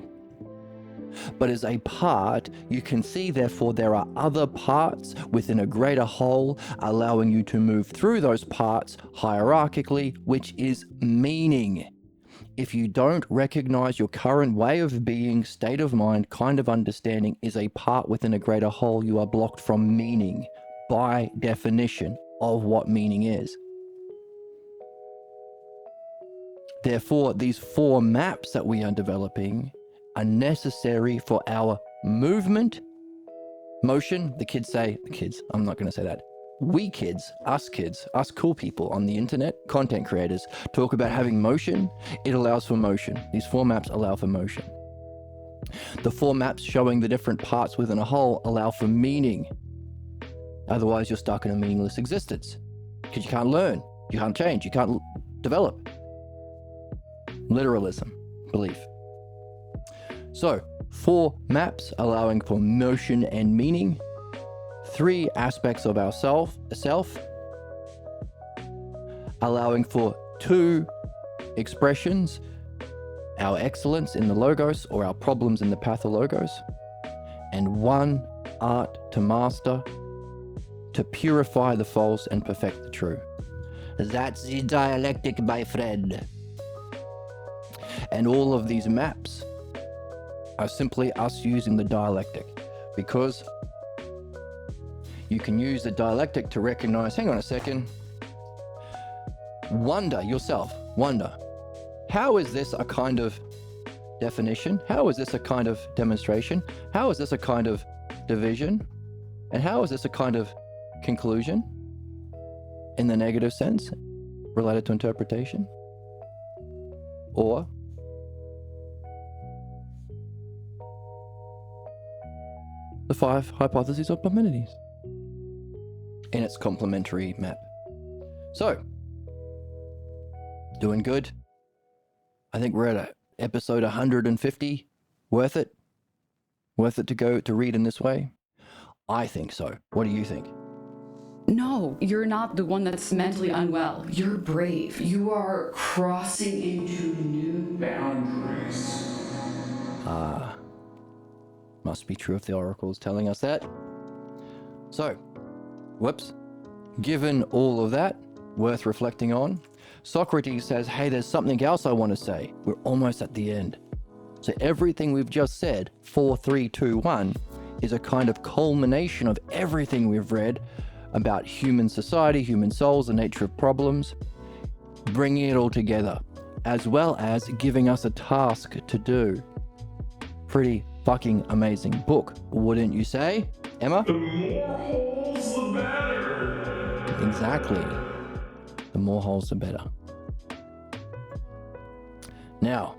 but is a part, you can see therefore there are other parts within a greater whole, allowing you to move through those parts hierarchically, which is meaning. If you don't recognize your current way of being, state of mind, kind of understanding is a part within a greater whole, you are blocked from meaning by definition of what meaning is. Therefore, these 4 maps that we are developing are necessary for our movement, motion. The kids, I'm not going to say that. We kids, us cool people on the internet, content creators, talk about having motion. It allows for motion. These 4 maps allow for motion. The 4 maps showing the different parts within a whole allow for meaning. Otherwise, you're stuck in a meaningless existence because you can't learn, you can't change, you can't develop. Literalism, belief. So, 4 maps allowing for motion and meaning. 3 aspects of our self, allowing for 2 expressions, our excellence in the logos or our problems in the pathologos, and 1 art to master, to purify the false and perfect the true. That's the dialectic, my friend. And all of these maps are simply us using the dialectic, because you can use the dialectic to recognize, hang on a second, wonder yourself, wonder, how is this a kind of definition? How is this a kind of demonstration? How is this a kind of division? And how is this a kind of conclusion in the negative sense related to interpretation? Or the 5 hypotheses of Parmenides in its complementary map. So, doing good. I think we're at episode 150. Worth it? Worth it to go to read in this way? I think so. What do you think? No, you're not the one that's mentally unwell. You're brave. You are crossing into new boundaries. Must be true if the oracle is telling us that. So, given all of that, worth reflecting on, Socrates says, hey, there's something else I want to say. We're almost at the end. So everything we've just said, 4, 3, 2, 1, is a kind of culmination of everything we've read about human society, human souls, the nature of problems, bringing it all together, as well as giving us a task to do. Pretty fucking amazing book, wouldn't you say, Emma? The more holes, the better. Exactly. The more holes, the better. Now,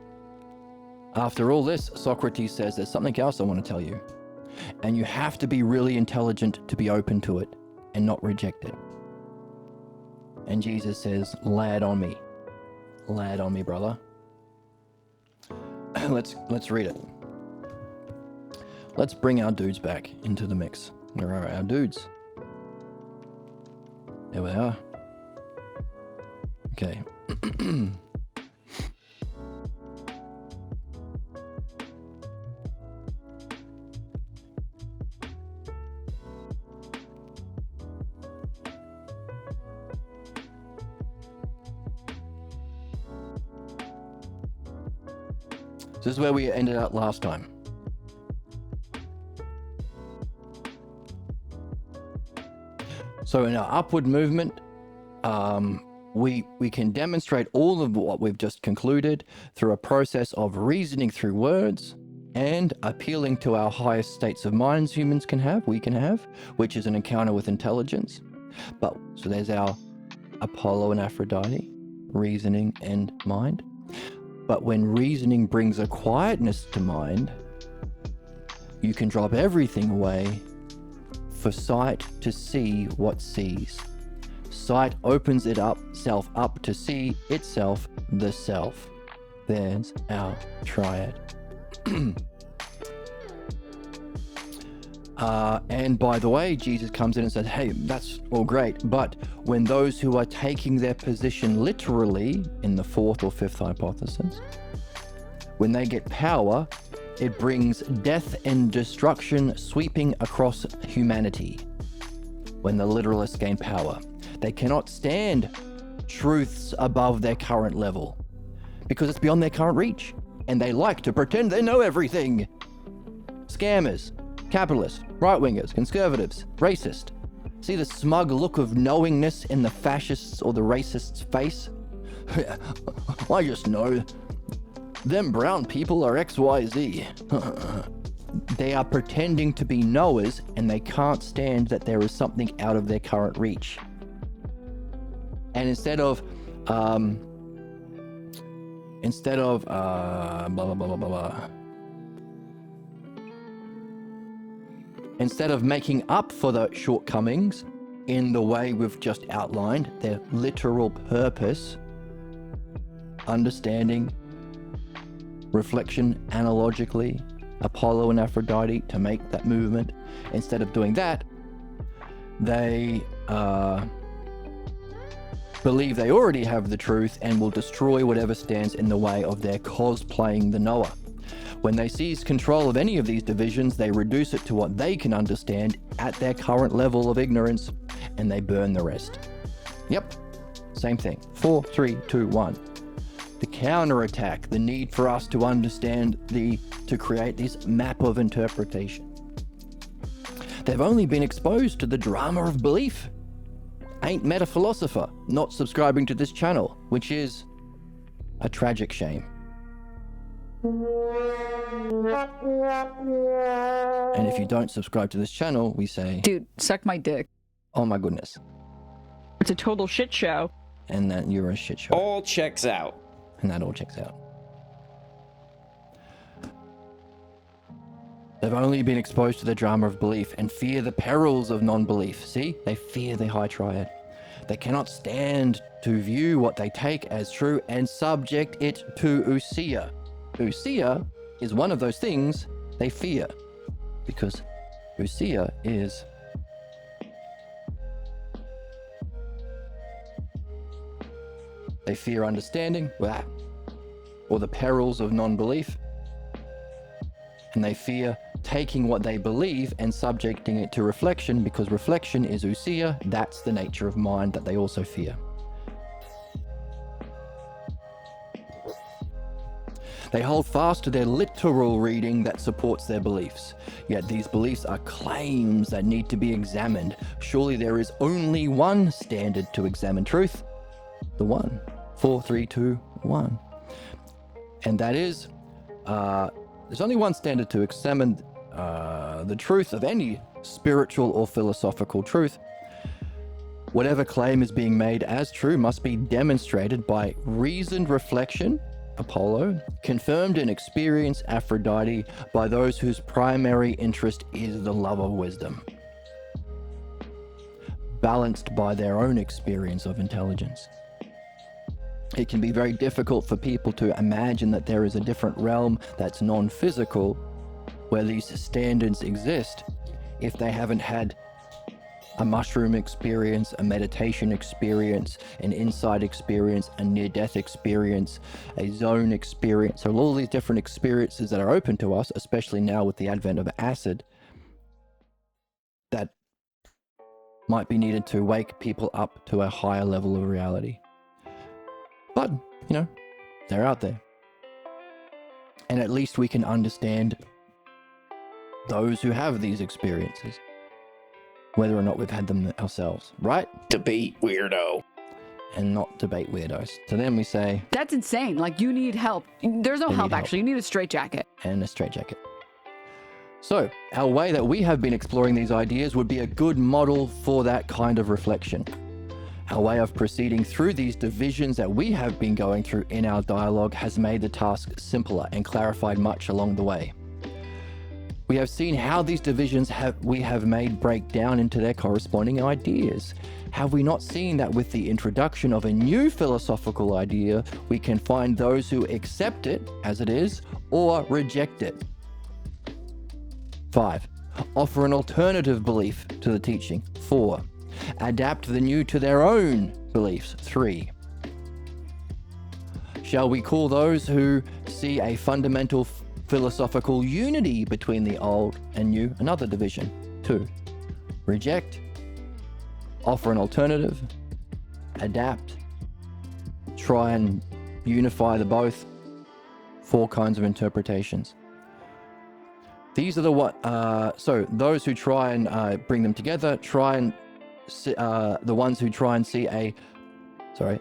after all this, Socrates says there's something else I want to tell you. And you have to be really intelligent to be open to it and not reject it. And Jesus says, lay it on me. Lay it on me, brother. Let's read it. Let's bring our dudes back into the mix. Where are our dudes? There we are. Okay. So this is where we ended up last time. So in our upward movement, we can demonstrate all of what we've just concluded through a process of reasoning through words and appealing to our highest states of minds humans can have, we can have, which is an encounter with intelligence. But so there's our Apollo and Aphrodite, reasoning and mind. But when reasoning brings a quietness to mind, you can drop everything away for sight to see what sees. Sight opens itself up to see itself, the self. There's our triad. And by the way, Jesus comes in and says, hey, that's all great. But when those who are taking their position literally in the fourth or fifth hypothesis, when they get power, it brings death and destruction sweeping across humanity. When the literalists gain power, they cannot stand truths above their current level because it's beyond their current reach. And they like to pretend they know everything. Scammers, capitalists, right-wingers, conservatives, racist. See the smug look of knowingness in the fascists or the racists' face? I just know them brown people are XYZ. They are pretending to be knowers and they can't stand that there is something out of their current reach. And instead of blah, blah, blah, blah, blah. Instead of making up for the shortcomings in the way we've just outlined, their literal purpose, understanding, reflection analogically, Apollo and Aphrodite to make that movement, instead of doing that, they believe they already have the truth and will destroy whatever stands in the way of their cosplaying the knower. When they seize control of any of these divisions, they reduce it to what they can understand at their current level of ignorance, and they burn the rest. Yep, same thing. 4, 3, 2, 1. The counterattack, the need for us to understand to create this map of interpretation. They've only been exposed to the drama of belief. Ain't met a philosopher not subscribing to this channel, which is a tragic shame. And if you don't subscribe to this channel, we say, Dude, suck my dick. oh my goodness. It's a total shit show. And that you're a shit show. All checks out. And that all checks out. They've only been exposed to the drama of belief and fear the perils of non-belief. See? They fear the high triad. They cannot stand to view what they take as true and subject it to ousia. Ousia is one of those things they fear, because ousia is they fear understanding, or the perils of non-belief, and they fear taking what they believe and subjecting it to reflection, because reflection is ousia. That's the nature of mind that they also fear. They hold fast to their literal reading that supports their beliefs. Yet these beliefs are claims that need to be examined. Surely there is only one standard to examine truth. The one. 4, 3, 2, 1. And that is, there's only one standard to examine the truth of any spiritual or philosophical truth. Whatever claim is being made as true must be demonstrated by reasoned reflection, Apollo, confirmed in experience, Aphrodite, by those whose primary interest is the love of wisdom, balanced by their own experience of intelligence. It can be very difficult for people to imagine that there is a different realm that's non-physical where these standards exist if they haven't had a mushroom experience, a meditation experience, an insight experience, a near-death experience, a zone experience. So all these different experiences that are open to us, especially now with the advent of acid, that might be needed to wake people up to a higher level of reality. But, you know, they're out there. And at least we can understand those who have these experiences, whether or not we've had them ourselves, right? Debate weirdo. And not debate weirdos. So then we say, That's insane. Like, you need help. There's no help, actually. You need a straitjacket. and a straitjacket. So, our way that we have been exploring these ideas would be a good model for that kind of reflection. Our way of proceeding through these divisions that we have been going through in our dialogue has made the task simpler and clarified much along the way. We have seen how these divisions we have made break down into their corresponding ideas. Have we not seen that with the introduction of a new philosophical idea, we can find those who accept it as it is or reject it? 5, Offer an alternative belief to the teaching. 4. Adapt the new to their own beliefs. 3. Shall we call those who see a fundamental philosophical unity between the old and new another division? 2. Reject, offer an alternative, adapt, try and unify the both. 4 kinds of interpretations. These are so those who try and bring them together, the ones who try and see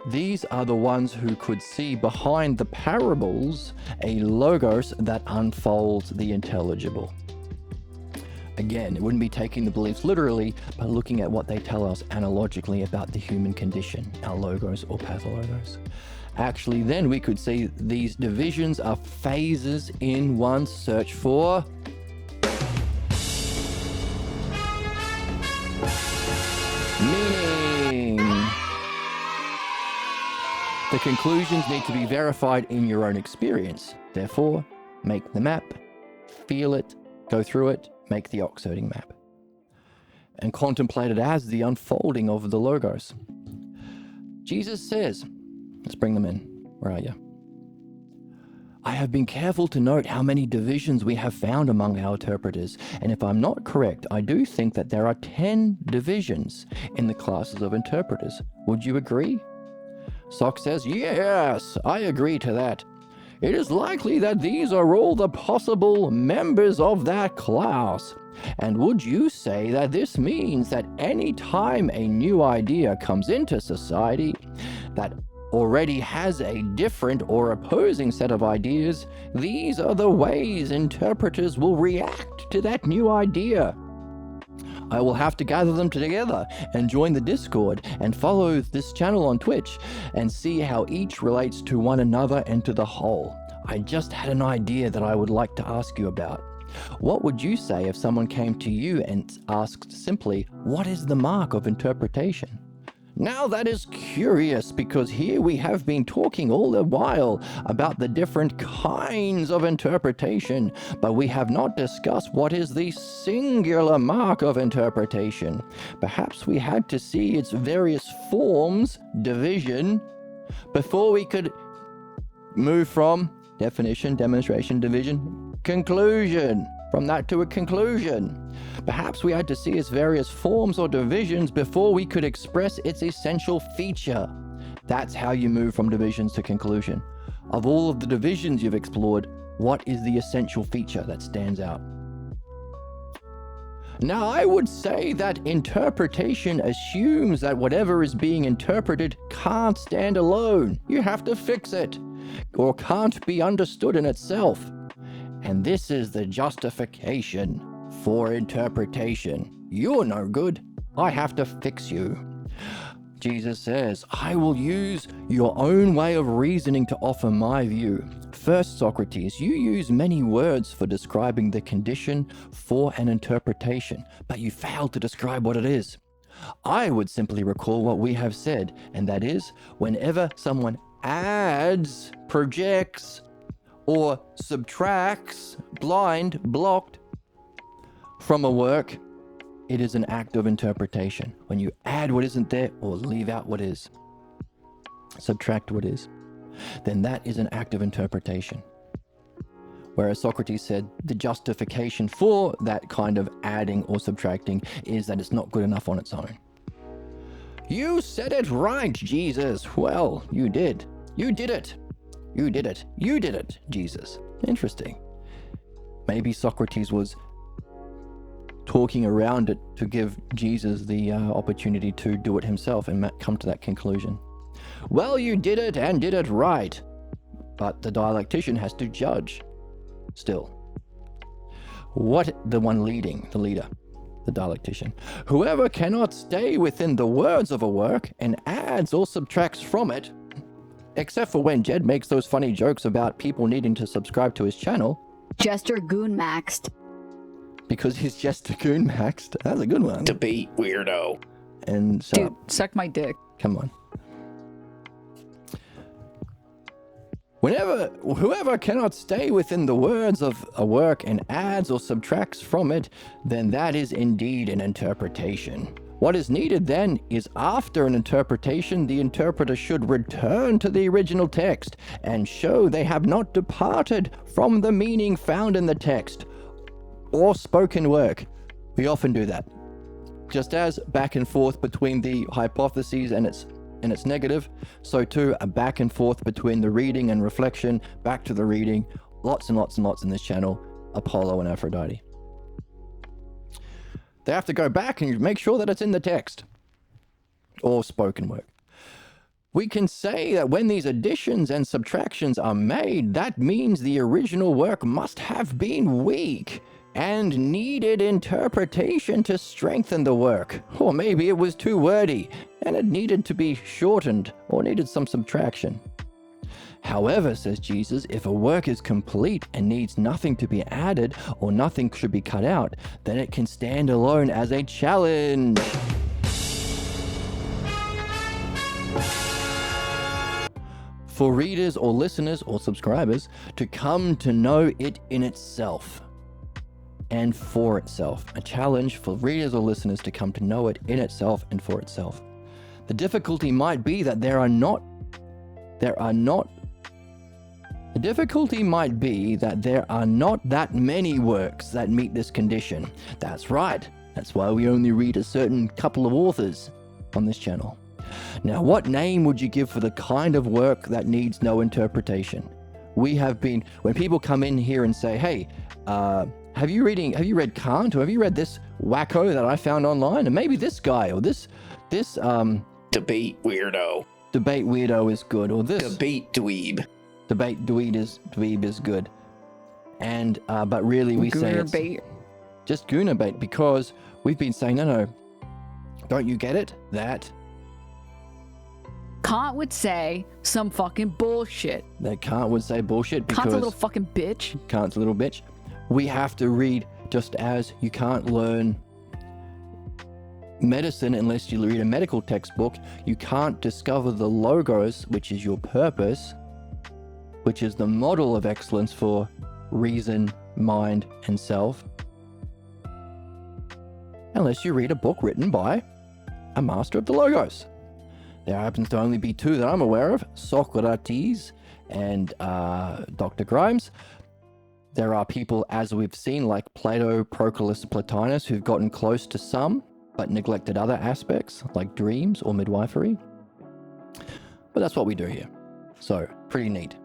these are the ones who could see behind the parables a logos that unfolds the intelligible. Again, it wouldn't be taking the beliefs literally, but looking at what they tell us analogically about the human condition, our logos or pathologos. Actually, then we could see these divisions are phases in one's search for meaning. The conclusions need to be verified in your own experience. Therefore, make the map, feel it, go through it, make the oxiding map, and contemplate it as the unfolding of the logos. Jesus says, let's bring them in. Where are you? I have been careful to note how many divisions we have found among our interpreters, and if I'm not correct, I do think that there are 10 divisions in the classes of interpreters. Would you agree? Sock says, yes, I agree to that. It is likely that these are all the possible members of that class. And would you say that this means that any time a new idea comes into society that already has a different or opposing set of ideas, these are the ways interpreters will react to that new idea? I will have to gather them together and join the Discord and follow this channel on Twitch and see how each relates to one another and to the whole. I just had an idea that I would like to ask you about. What would you say if someone came to you and asked simply, what is the mark of interpretation? Now that is curious, because here we have been talking all the while about the different kinds of interpretation, but we have not discussed what is the singular mark of interpretation. Perhaps we had to see its various forms, division, before we could move from definition, demonstration, division, conclusion. From that to a conclusion. Perhaps we had to see its various forms or divisions before we could express its essential feature. That's how you move from divisions to conclusion. Of all of the divisions you've explored, what is the essential feature that stands out? Now, I would say that interpretation assumes that whatever is being interpreted can't stand alone. You have to fix it, or can't be understood in itself. And this is the justification for interpretation. You're no good. I have to fix you. Jesus says, I will use your own way of reasoning to offer my view. First, Socrates, you use many words for describing the condition for an interpretation, but you fail to describe what it is. I would simply recall what we have said, and that is, whenever someone adds, projects, or subtracts, blocked from a work, it is an act of interpretation. When you add what isn't there or leave out what is, subtract what is, then that is an act of interpretation. Whereas Socrates said the justification for that kind of adding or subtracting is that it's not good enough on its own. You said it right, Jesus. Well, you did. You did it. You did it. You did it, Jesus. Interesting. Maybe Socrates was talking around it to give Jesus the opportunity to do it himself and come to that conclusion. Well, you did it and did it right. But the dialectician has to judge still. What the one leading, the leader, the dialectician. Whoever cannot stay within the words of a work and adds or subtracts from it, except for when Jed makes those funny jokes about people needing to subscribe to his channel. Jester Goon Maxed. Because he's Jester Goon Maxed. That's a good one. Debate weirdo. And shut Dude, up. suck my dick. Come on. Whoever cannot stay within the words of a work and adds or subtracts from it, then that is indeed an interpretation. What is needed then is, after an interpretation, the interpreter should return to the original text and show they have not departed from the meaning found in the text or spoken work. We often do that. Just as back and forth between the hypotheses and its negative, so too a back and forth between the reading and reflection, back to the reading, lots and lots and lots in this channel, Apollo and Aphrodite. They have to go back and make sure that it's in the text or spoken word. We can say that when these additions and subtractions are made, that means the original work must have been weak and needed interpretation to strengthen the work. Or maybe it was too wordy and it needed to be shortened or needed some subtraction. However, says Jesus, if a work is complete and needs nothing to be added or nothing should be cut out, then it can stand alone as a challenge. For readers or listeners or subscribers to come to know it in itself and for itself. A challenge for readers or listeners to come to know it in itself and for itself. The difficulty might be that there are not that many works that meet this condition. That's right. That's why we only read a certain couple of authors on this channel. Now, what name would you give for the kind of work that needs no interpretation? When people come in here and say, hey, have you read Kant, or have you read this wacko that I found online? And maybe this guy, or this Debate weirdo. Debate weirdo is good, or this Debate dweeb. Debate dweeb is good. And but really we say it's just Gooner bait, because we've been saying, no, don't you get it? That Kant would say some fucking bullshit. Kant would say bullshit because Kant's a little fucking bitch. Kant's a little bitch. We have to read, just as you can't learn medicine unless you read a medical textbook. You can't discover the logos, which is your purpose, which is the model of excellence for reason, mind, and self, unless you read a book written by a master of the logos. There happens to only be two that I'm aware of, Socrates and Dr. Grimes. There are people, as we've seen, like Plato, Proclus, Plotinus, who've gotten close to some, but neglected other aspects, like dreams or midwifery. But that's what we do here. So, pretty neat.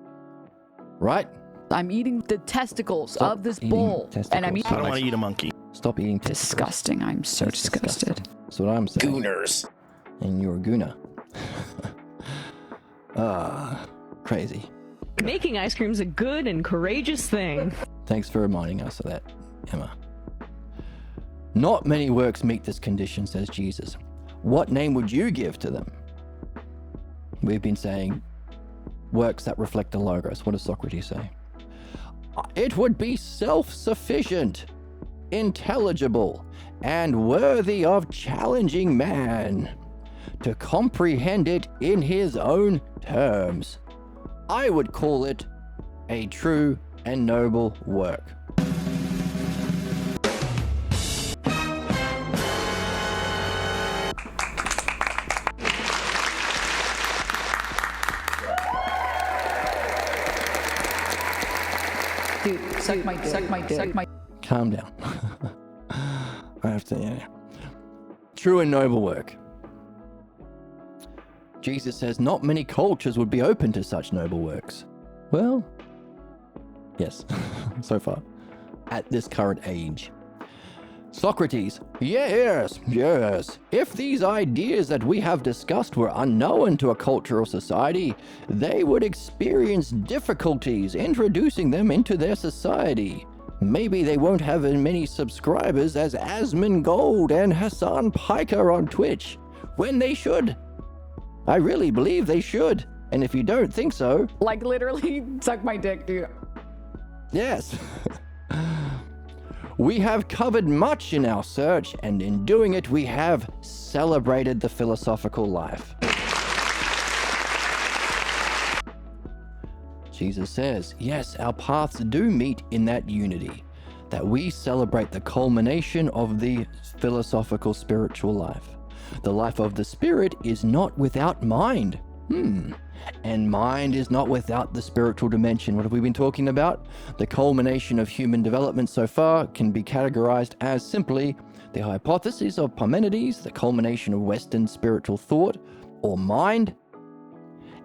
Right? I'm eating the testicles of this bull. And I'm I don't want to eat a monkey. Stop eating testicles. disgusting. I'm so That's disgusted. disgusting. That's what I'm saying. Gooners. And you're a gooner. Crazy. Making ice cream's a good and courageous thing. Thanks for reminding us of that, Emma. Not many works meet this condition, says Jesus. What name would you give to them? We've been saying works that reflect the logos. What does Socrates say? It would be self-sufficient, intelligible, and worthy of challenging man to comprehend it in his own terms. I would call it a true and noble work. Dude, suck my dick. Calm down. I have to, yeah. True and noble work. Jesus says not many cultures would be open to such noble works. Well, yes, so far, at this current age. Socrates, yes. If these ideas that we have discussed were unknown to a culture or society, they would experience difficulties introducing them into their society. Maybe they won't have as many subscribers as Asmongold and Hassan Piker on Twitch, when they should. I really believe they should. And if you don't think so... Like, literally, suck my dick, dude. Yes. We have covered much in our search, and in doing it, we have celebrated the philosophical life. Jesus says, yes, our paths do meet in that unity, that we celebrate the culmination of the philosophical spiritual life. The life of the spirit is not without mind. And mind is not without the spiritual dimension. What have we been talking about? The culmination of human development so far can be categorized as simply the hypothesis of Parmenides, the culmination of Western spiritual thought or mind,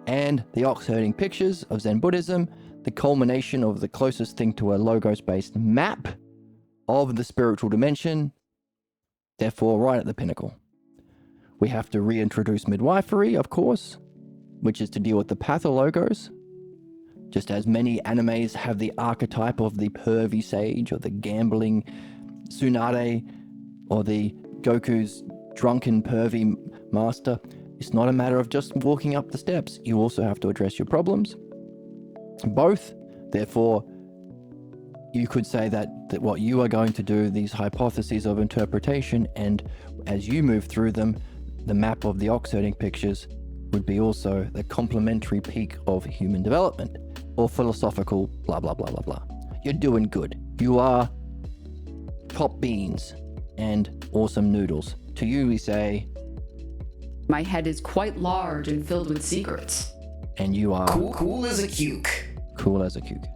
and the ox-herding pictures of Zen Buddhism, the culmination of the closest thing to a logos-based map of the spiritual dimension, therefore right at the pinnacle. We have to reintroduce midwifery, of course, which is to deal with the pathologos, just as many animes have the archetype of the pervy sage or the gambling tsunade or the Goku's drunken pervy master. It's not a matter of just walking up the steps. You also have to address your problems. Both, therefore, you could say that what you are going to do, these hypotheses of interpretation, and as you move through them, the map of the ox-herding pictures would be also the complementary peak of human development, or philosophical blah blah blah blah blah. You're doing good. You are top beans and awesome noodles. To you we say, My head is quite large and filled with secrets. and you are Cool as a cuke. cool as a cuke.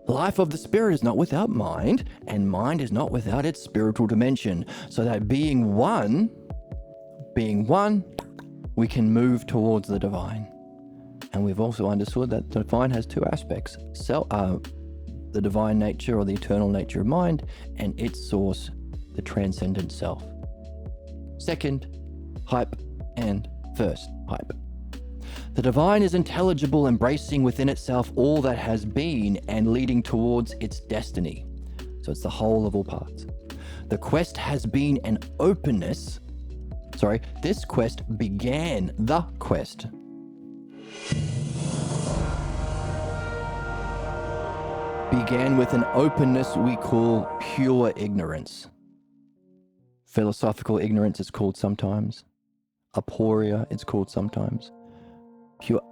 Life of the spirit is not without mind, and mind is not without its spiritual dimension. So that being one, we can move towards the divine. And we've also understood that the divine has two aspects. The divine nature or the eternal nature of mind, and its source, the transcendent self. Second, hype, and first, hype. The divine is intelligible, embracing within itself all that has been and leading towards its destiny. So it's the whole of all parts. The quest has been an openness. This quest began the quest. Began with an openness we call pure ignorance. Philosophical ignorance is called sometimes. Aporia it's called sometimes. Pure,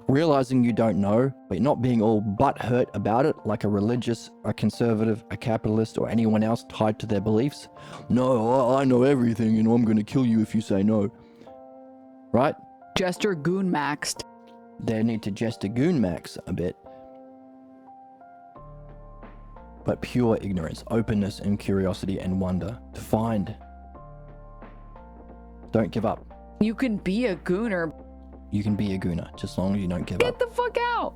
realizing you don't know, but not being all butthurt about it like a religious, a conservative, a capitalist, or anyone else tied to their beliefs. No, I know everything and I'm going to kill you if you say no. Right? Jester Goon Maxed. They need to Jester Goon Max a bit. But pure ignorance, openness and curiosity and wonder to find. Don't give up. You can be a gooner. You can be a gooner, just as long as you don't give Get up. the fuck out.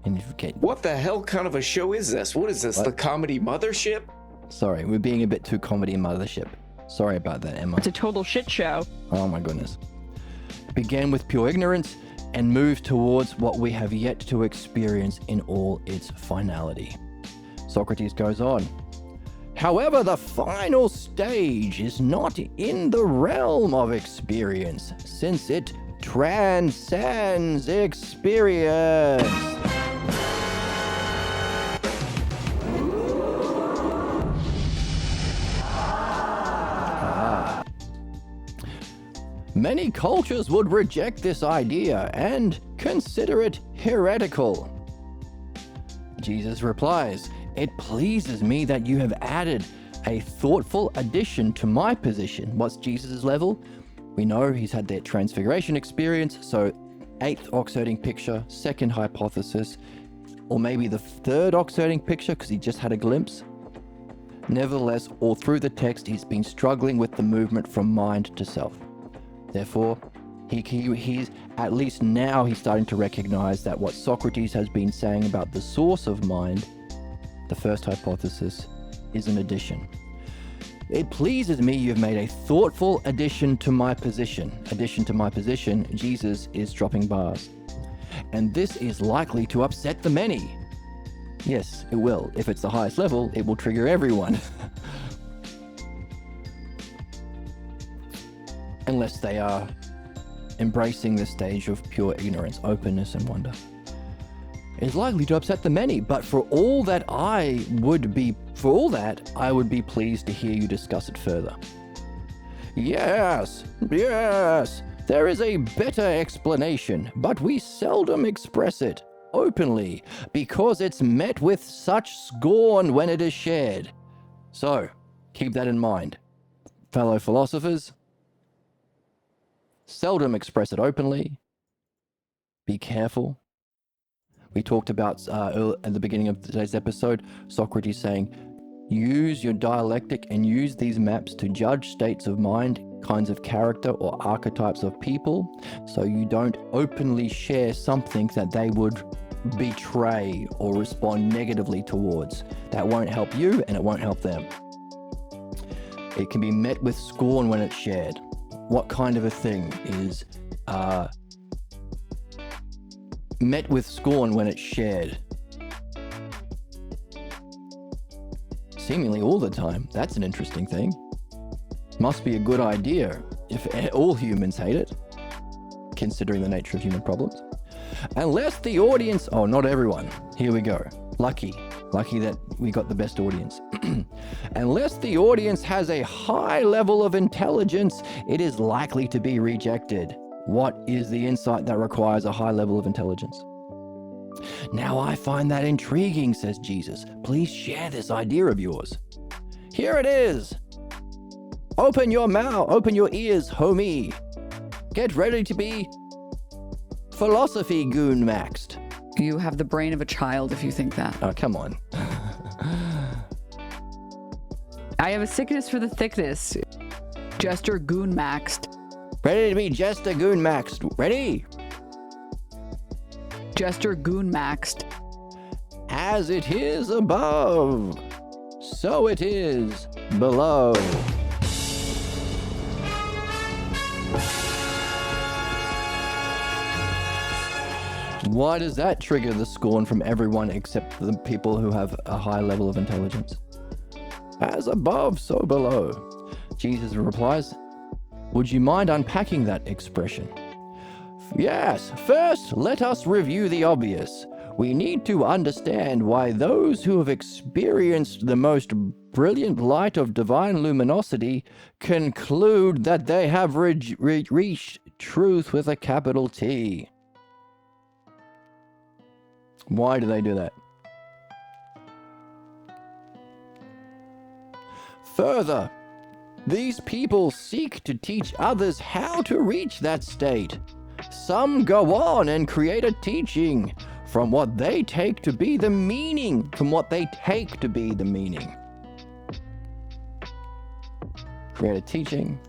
And if you get, What the hell kind of a show is this? What is this? What? The comedy mothership? sorry, we're being a bit too comedy mothership. Sorry about that, Emma. It's a total shit show. Oh my goodness. Began with pure ignorance and moved towards what we have yet to experience in all its finality. Socrates goes on. However, the final stage is not in the realm of experience, since it transcends experience. Many cultures would reject this idea and consider it heretical. Jesus replies, "It pleases me that you have added a thoughtful addition to my position." What's Jesus' level? We know he's had that transfiguration experience, so 8th ox-herding picture, 2nd hypothesis, or maybe the 3rd ox-herding picture because he just had a glimpse. Nevertheless, all through the text, he's been struggling with the movement from mind to self. Therefore, he's at least now he's starting to recognize that what Socrates has been saying about the source of mind, the first hypothesis, is an addition. It pleases me you've made a thoughtful addition to my position. Addition to my position, Jesus is dropping bars. And this is likely to upset the many. Yes, it will. If it's the highest level, it will trigger everyone. Unless they are embracing the stage of pure ignorance, openness, and wonder. It's likely to upset the many, but for all that, I would be pleased to hear you discuss it further. Yes, There is a better explanation, but we seldom express it openly because it's met with such scorn when it is shared. So, keep that in mind. Fellow philosophers, seldom express it openly. Be careful. We talked about at the beginning of today's episode, Socrates saying, use your dialectic and use these maps to judge states of mind, kinds of character or archetypes of people, so you don't openly share something that they would betray or respond negatively towards. That won't help you and it won't help them. It can be met with scorn when it's shared. What kind of a thing is met with scorn when it's shared? Seemingly all the time. That's an interesting thing. Must be a good idea if all humans hate it, considering the nature of human problems. Unless the audience, oh, not everyone. Here we go. Lucky that we got the best audience. Unless the audience has a high level of intelligence, it is likely to be rejected. What is the insight that requires a high level of intelligence? Now I find that intriguing, says Jesus. Please share this idea of yours. Here it is. Open your mouth, open your ears, homie. Get ready to be philosophy goon maxed. You have the brain of a child if you think that. Oh, come on. I have a sickness for the thickness. Jester goon maxed. Ready to be Jester goon maxed. Ready? Jester goon maxed. As it is above, so it is below. Why does that trigger the scorn from everyone except the people who have a high level of intelligence? As above, so below. Jesus replies, would you mind unpacking that expression? Yes, first let us review the obvious. We need to understand why those who have experienced the most brilliant light of divine luminosity conclude that they have reached truth with a capital T. Why do they do that? Further, these people seek to teach others how to reach that state. Some go on and create a teaching from what they take to be the meaning, Create a teaching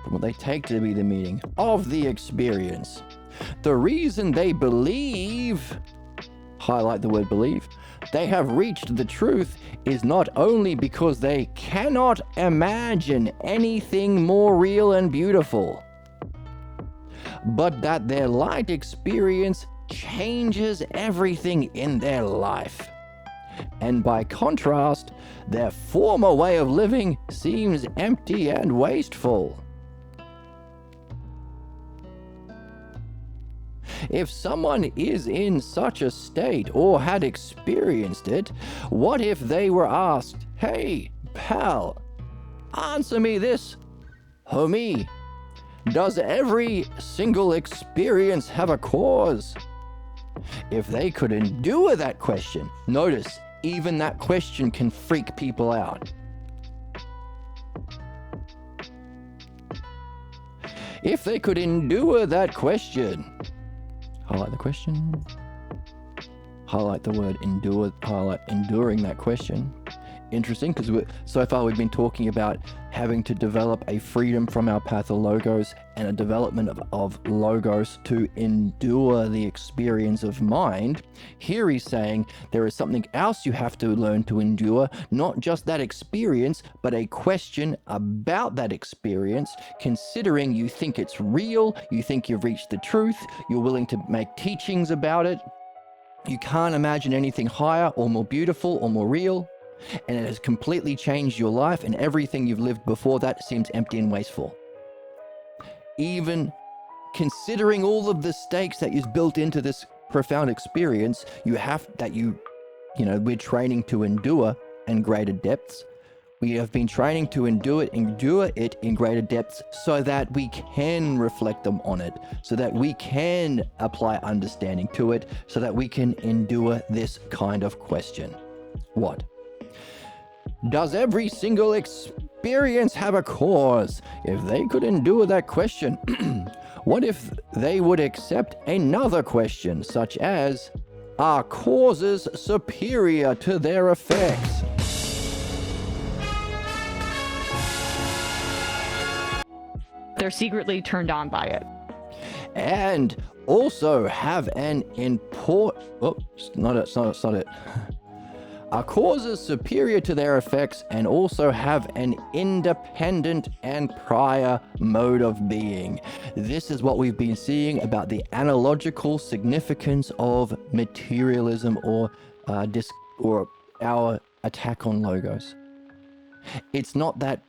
from what they take to be the meaning of the experience. The reason they believe, highlight the word believe, they have reached the truth is not only because they cannot imagine anything more real and beautiful, but that their light experience changes everything in their life. And by contrast, their former way of living seems empty and wasteful. If someone is in such a state or had experienced it, what if they were asked, hey, pal, answer me this, homie, does every single experience have a cause? If they could endure that question, notice, even that question can freak people out. If they could endure that question, highlight the question, highlight the word endure, highlight enduring that question. Interesting, because so far we've been talking about having to develop a freedom from our pathologos and a development of logos to endure the experience of mind. Here he's saying there is something else you have to learn to endure, not just that experience, but a question about that experience, considering you think it's real, you think you've reached the truth, you're willing to make teachings about it. You can't imagine anything higher or more beautiful or more real. And it has completely changed your life, and everything you've lived before that seems empty and wasteful. Even considering all of the stakes that is built into this profound experience, we're training to endure in greater depths. We have been training to endure it in greater depths so that we can reflect on it, so that we can apply understanding to it, so that we can endure this kind of question. What? Does every single experience have a cause? If they could endure that question, what if they would accept another question, such as, are causes superior to their effects? They're secretly turned on by it. And also have an not it. Are causes superior to their effects and also have an independent and prior mode of being. This is what we've been seeing about the analogical significance of materialism or our attack on logos. It's not that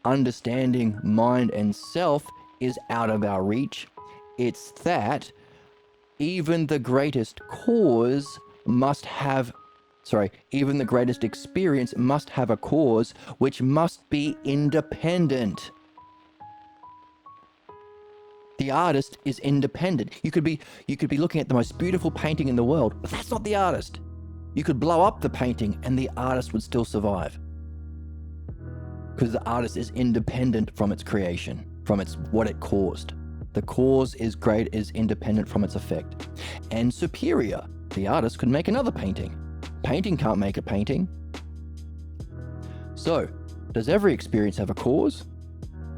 understanding mind and self is out of our reach. It's that even the greatest even the greatest experience must have a cause which must be independent. The artist is independent. You could be looking at the most beautiful painting in the world, but that's not the artist. You could blow up the painting and the artist would still survive. Because the artist is independent from its creation, from what it caused. The cause is independent from its effect. And superior. The artist could make another painting. Painting can't make a painting. So, does every experience have a cause?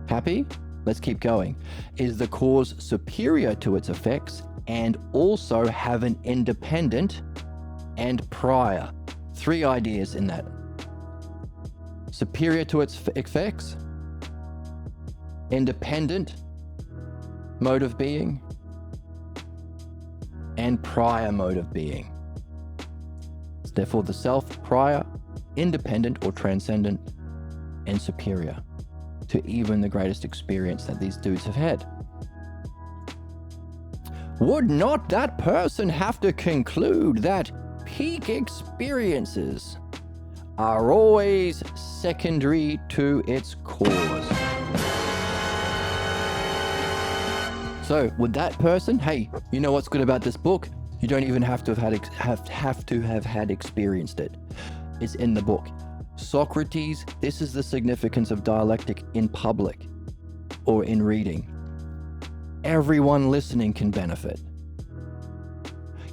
Happy? Let's keep going. Is the cause superior to its effects and also have an independent and prior? 3 ideas in that. Superior to its effects, independent mode of being, and prior mode of being. Therefore, the self, prior, independent or transcendent, and superior to even the greatest experience that these dudes have had. Would not that person have to conclude that peak experiences are always secondary to its cause? So, would that person, hey, you know what's good about this book? You don't even have to have had experienced it. It's in the book. Socrates, this is the significance of dialectic in public or in reading. Everyone listening can benefit.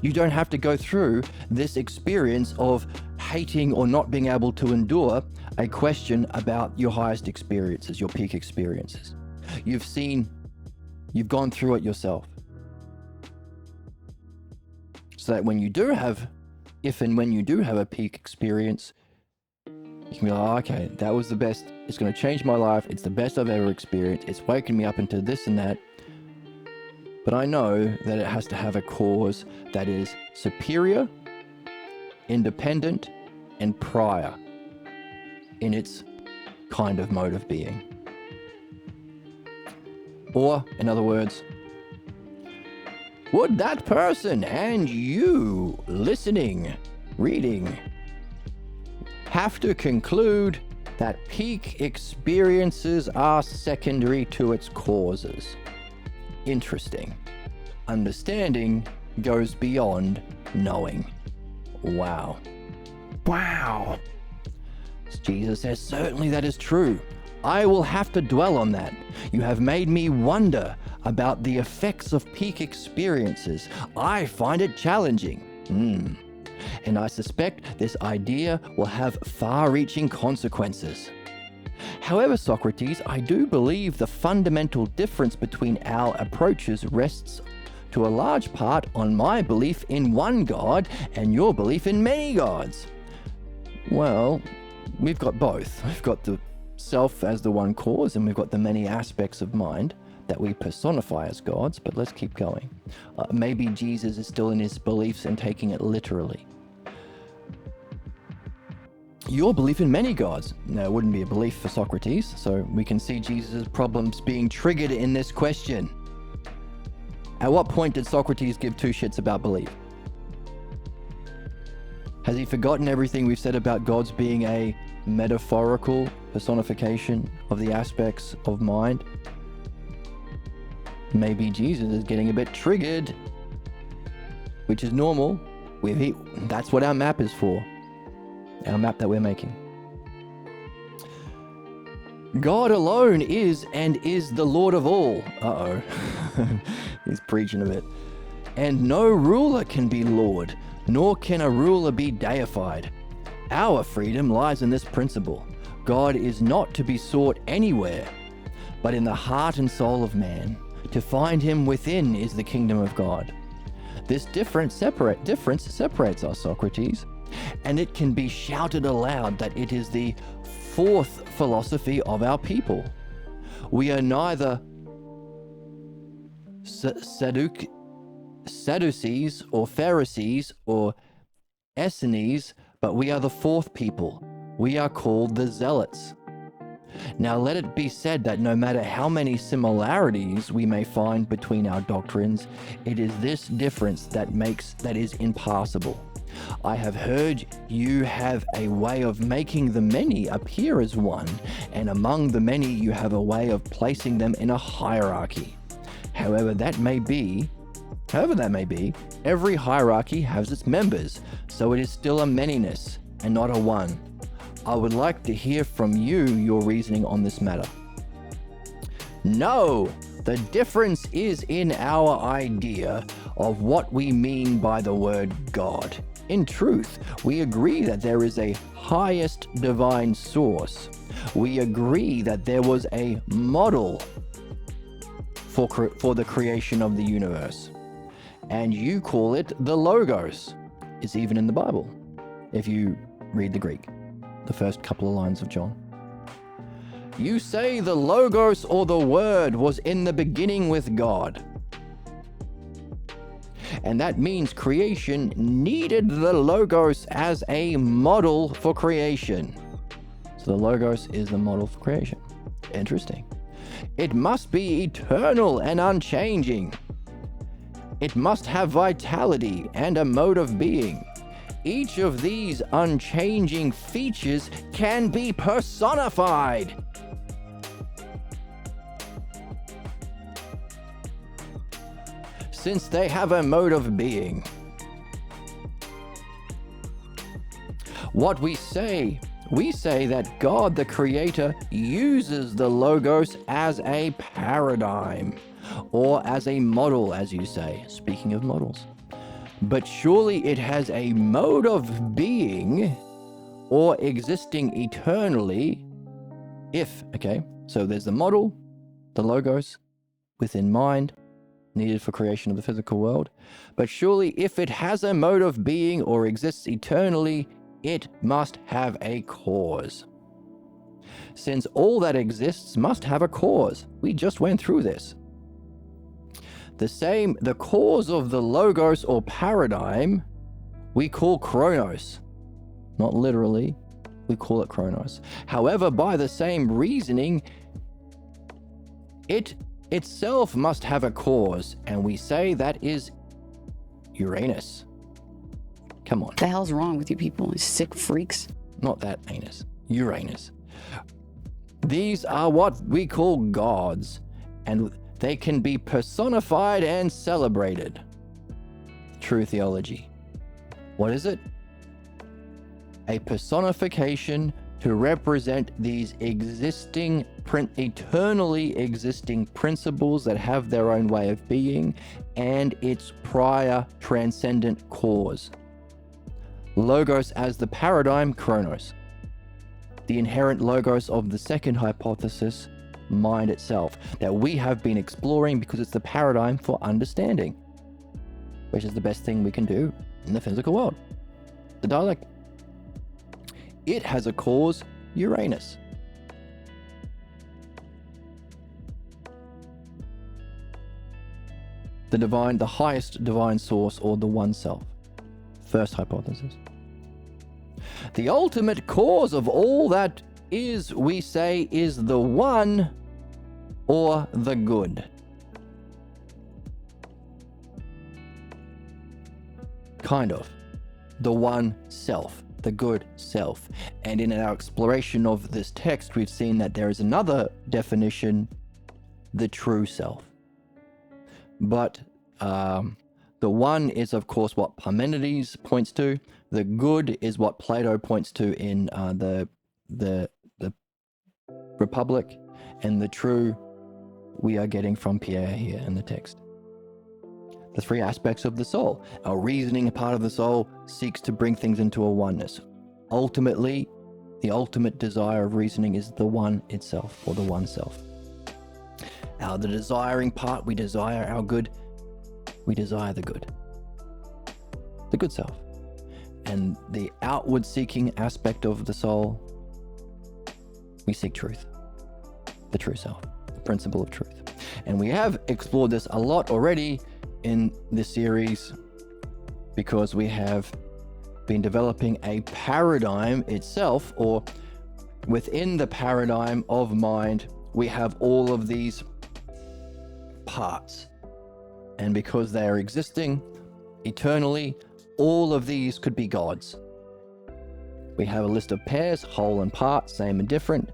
You don't have to go through this experience of hating or not being able to endure a question about your highest experiences, your peak experiences. You've gone through it yourself. So that when you do have a peak experience, you can be like, okay, that was the best. It's going to change my life. It's the best I've ever experienced. It's waking me up into this and that. But I know that it has to have a cause that is superior, independent, and prior in its kind of mode of being. Or, in other words, would that person and you listening, reading, have to conclude that peak experiences are secondary to its causes? Interesting. Understanding goes beyond knowing. Wow. Wow. Jesus says, certainly that is true. I will have to dwell on that. You have made me wonder about the effects of peak experiences. I find it challenging. And I suspect this idea will have far-reaching consequences. However, Socrates, I do believe the fundamental difference between our approaches rests to a large part on my belief in one God and your belief in many gods. Well, we've got both. We've got the self as the one cause, and we've got the many aspects of mind that we personify as gods, but let's keep going. Maybe Jesus is still in his beliefs and taking it literally. Your belief in many gods. No, it wouldn't be a belief for Socrates, so we can see Jesus' problems being triggered in this question. At what point did Socrates give two shits about belief? Has he forgotten everything we've said about God's being a metaphorical personification of the aspects of mind? Maybe Jesus is getting a bit triggered, which is normal. That's what our map is for. Our map that we're making. God alone is and is the Lord of all. Uh-oh. He's preaching a bit. And no ruler can be Lord, nor can a ruler be deified. Our freedom lies in this principle. God is not to be sought anywhere, but in the heart and soul of man. To find him within is the kingdom of God. This difference separates us, Socrates, and it can be shouted aloud that it is the fourth philosophy of our people. We are neither Sadducees or Pharisees or Essenes, but we are the fourth people. We are called the Zealots. Now let it be said that no matter how many similarities we may find between our doctrines, it is this difference that is impassable. I have heard you have a way of making the many appear as one, and among the many you have a way of placing them in a hierarchy. However that may be, every hierarchy has its members, so it is still a manyness and not a one. I would like to hear from you your reasoning on this matter. No, the difference is in our idea of what we mean by the word God. In truth, we agree that there is a highest divine source. We agree that there was a model for the creation of the universe. And you call it the Logos. It's even in the Bible, if you read the Greek, the first couple of lines of John. You say the Logos or the Word was in the beginning with God. And that means creation needed the Logos as a model for creation. So the Logos is the model for creation. Interesting. It must be eternal and unchanging. It must have vitality and a mode of being. Each of these unchanging features can be personified. Since they have a mode of being. What we say that God the Creator uses the Logos as a paradigm, or as a model, as you say, speaking of models. But surely it has a mode of being, or existing eternally, so there's the model, the Logos, within mind, needed for creation of the physical world. But surely if it has a mode of being or exists eternally, it must have a cause. Since all that exists must have a cause. We just went through this. The cause of the Logos or paradigm, we call Chronos. Not literally, we call it Chronos. However, by the same reasoning, it itself must have a cause, and we say that is Uranus. Come on. What the hell's wrong with you people? You sick freaks. Not that anus. Uranus. These are what we call gods, and they can be personified and celebrated. True theology. What is it? A personification to represent these eternally existing principles that have their own way of being and its prior transcendent cause. Logos as the paradigm, Chronos. The inherent Logos of the second hypothesis, mind itself, that we have been exploring because it's the paradigm for understanding, which is the best thing we can do in the physical world. The dialect. It has a cause, Uranus. The highest divine source, or the one self. First hypothesis. The ultimate cause of all that is, we say, is the one, or the good. Kind of. the one self, the good self. And in our exploration of this text, we've seen that there is another definition, the true self. But the one is, of course, what Parmenides points to. The good is what Plato points to in the Republic, and the true we are getting from Pierre here in the text. The three aspects of the soul. Our reasoning part of the soul seeks to bring things into a oneness. Ultimately, the ultimate desire of reasoning is the one itself, or the one self. The desiring part, we desire our good. We desire the good self. And the outward seeking aspect of the soul, we seek truth, the true self, the principle of truth. And we have explored this a lot already in this series, because we have been developing a paradigm itself, or within the paradigm of mind, we have all of these parts. And because they are existing eternally, all of these could be gods. We have a list of pairs, whole and part, same and different,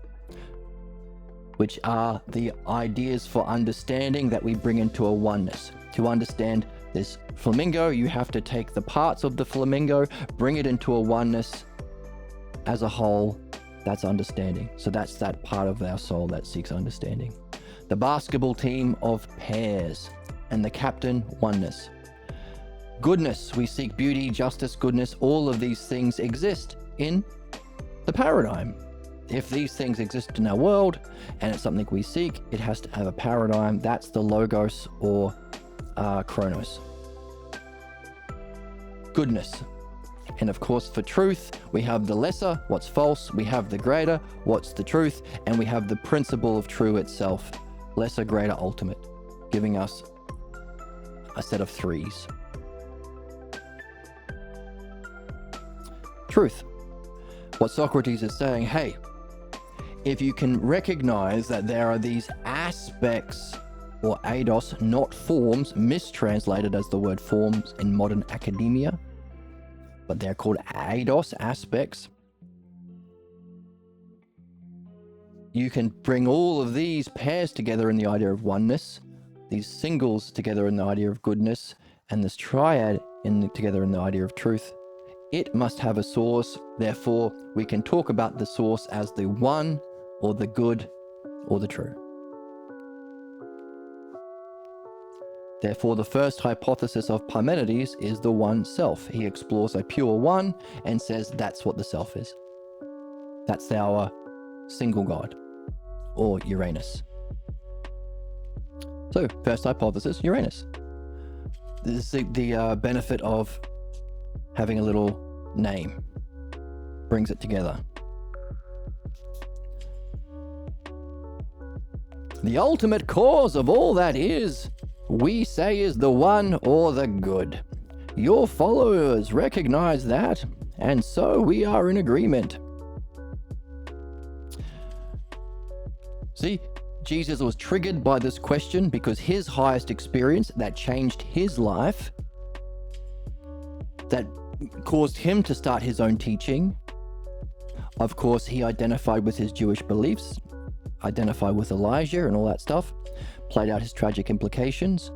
which are the ideas for understanding that we bring into a oneness. To understand this flamingo, you have to take the parts of the flamingo, bring it into a oneness as a whole. That's understanding. So that's that part of our soul that seeks understanding. The basketball team of pairs, and the captain, oneness. Goodness, we seek beauty, justice, goodness. All of these things exist in the paradigm. If these things exist in our world and it's something we seek, it has to have a paradigm. That's the logos, or chronos. Goodness. And of course, for truth, we have the lesser, what's false. We have the greater, what's the truth. And we have the principle of true itself, lesser, greater, ultimate, giving us a set of threes. Truth. What Socrates is saying, hey, if you can recognize that there are these aspects, or eidos, not forms, mistranslated as the word forms in modern academia, but they're called eidos, aspects. You can bring all of these pairs together in the idea of oneness, these singles together in the idea of goodness, and this triad together in the idea of truth. It must have a source. Therefore, we can talk about the source as the one, or the good, or the true. Therefore, the first hypothesis of Parmenides is the one self. He explores a pure one and says that's what the self is. That's our single God, or Uranus. So, first hypothesis, Uranus. This is the benefit of having a little name. Brings it together. The ultimate cause of all that is, we say, is the one or the good. Your followers recognize that, and so we are in agreement. See, Jesus was triggered by this question because his highest experience that changed his life, that caused him to start his own teaching. Of course, he identified with his Jewish beliefs, identified with Elijah and all that stuff, played out his tragic implications.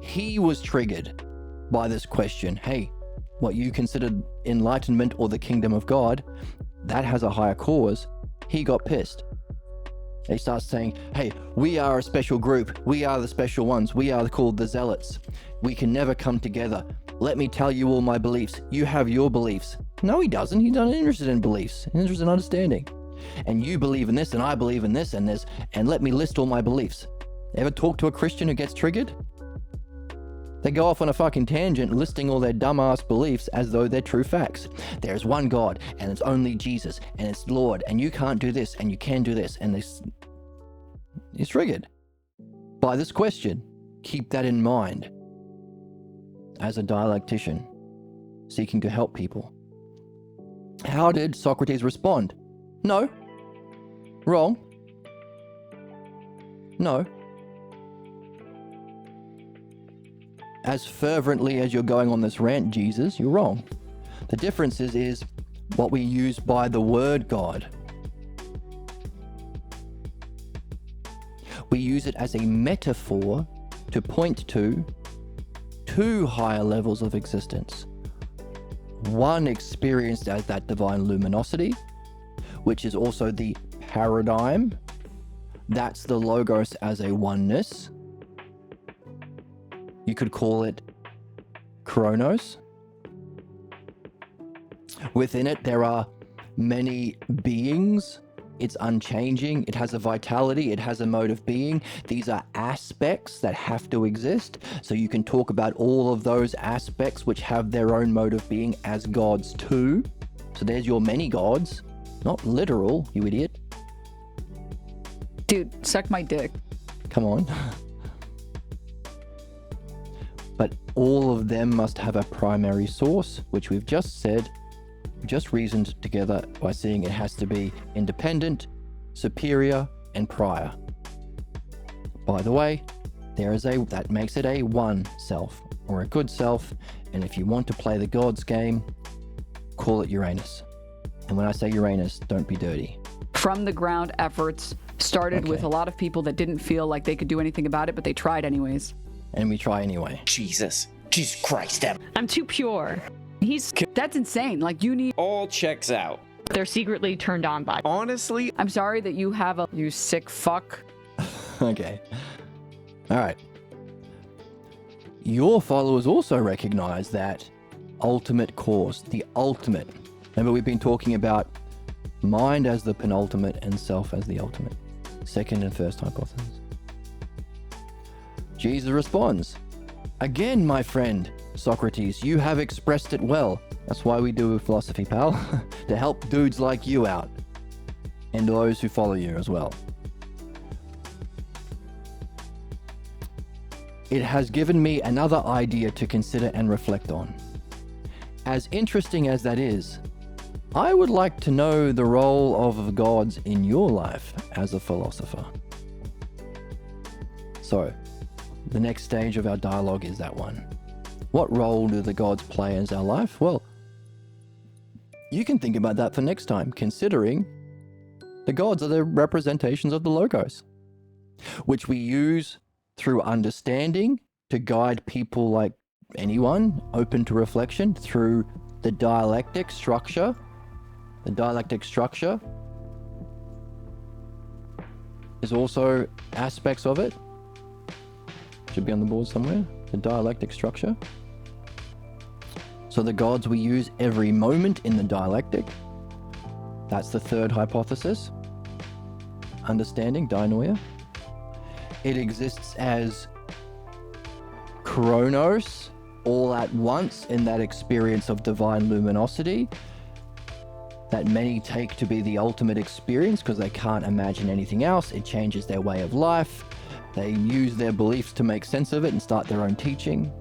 He was triggered by this question. Hey, what you considered enlightenment or the kingdom of God, that has a higher cause. He got pissed. He starts saying, hey, we are a special group. We are the special ones. We are called the zealots. We can never come together. Let me tell you all my beliefs. You have your beliefs. No, he doesn't. He's not interested in beliefs. He's interested in understanding. And you believe in this, and I believe in this, and this, and let me list all my beliefs. Ever talk to a Christian who gets triggered? They go off on a fucking tangent listing all their dumbass beliefs as though they're true facts. There's one God, and it's only Jesus, and it's Lord, and you can't do this, and you can do this, and he's triggered by this question. Keep that in mind as a dialectician seeking to help people. How did Socrates respond? No. Wrong. No. As fervently as you're going on this rant, Jesus, you're wrong. The difference is what we use by the word God. We use it as a metaphor to point to two higher levels of existence. One experienced as that divine luminosity, which is also the paradigm. That's the logos as a oneness. You could call it Chronos. Within it, there are many beings. It's unchanging. It has a vitality. It has a mode of being. These are aspects that have to exist. So you can talk about all of those aspects which have their own mode of being as gods too. So there's your many gods. Not literal, you idiot. Dude, suck my dick. Come on. But all of them must have a primary source, which we've just said. Just reasoned together by seeing it has to be independent, superior, and prior. By the way, that makes it a one self or a good self, and if you want to play the gods game, call it Uranus. And when I say Uranus, don't be dirty. From the ground efforts started with a lot of people that didn't feel like they could do anything about it, but they tried anyways. And we try anyway. Jesus Christ, Em. I'm too pure. That's insane. Like, you need... All checks out. They're secretly turned on by. Honestly, I'm sorry that you have you sick fuck. Okay. All right. Your followers also recognize that ultimate cause, the ultimate. Remember, we've been talking about mind as the penultimate and self as the ultimate. Second and first hypothesis. Jesus responds, "Again, my friend, Socrates, you have expressed it well. That's why we do philosophy, pal. To help dudes like you out. And those who follow you as well. It has given me another idea to consider and reflect on. As interesting as that is, I would like to know the role of the gods in your life as a philosopher." So, the next stage of our dialogue is that one. What role do the gods play in our life? Well, you can think about that for next time, considering the gods are the representations of the logos, which we use through understanding to guide people like anyone open to reflection through the dialectic structure. The dialectic structure is also aspects of it. Should be on the board somewhere. The dialectic structure. So the gods we use every moment in the dialectic. That's the third hypothesis. Understanding, dianoia. It exists as Chronos, all at once in that experience of divine luminosity that many take to be the ultimate experience because they can't imagine anything else. It changes their way of life. They use their beliefs to make sense of it and start their own teaching.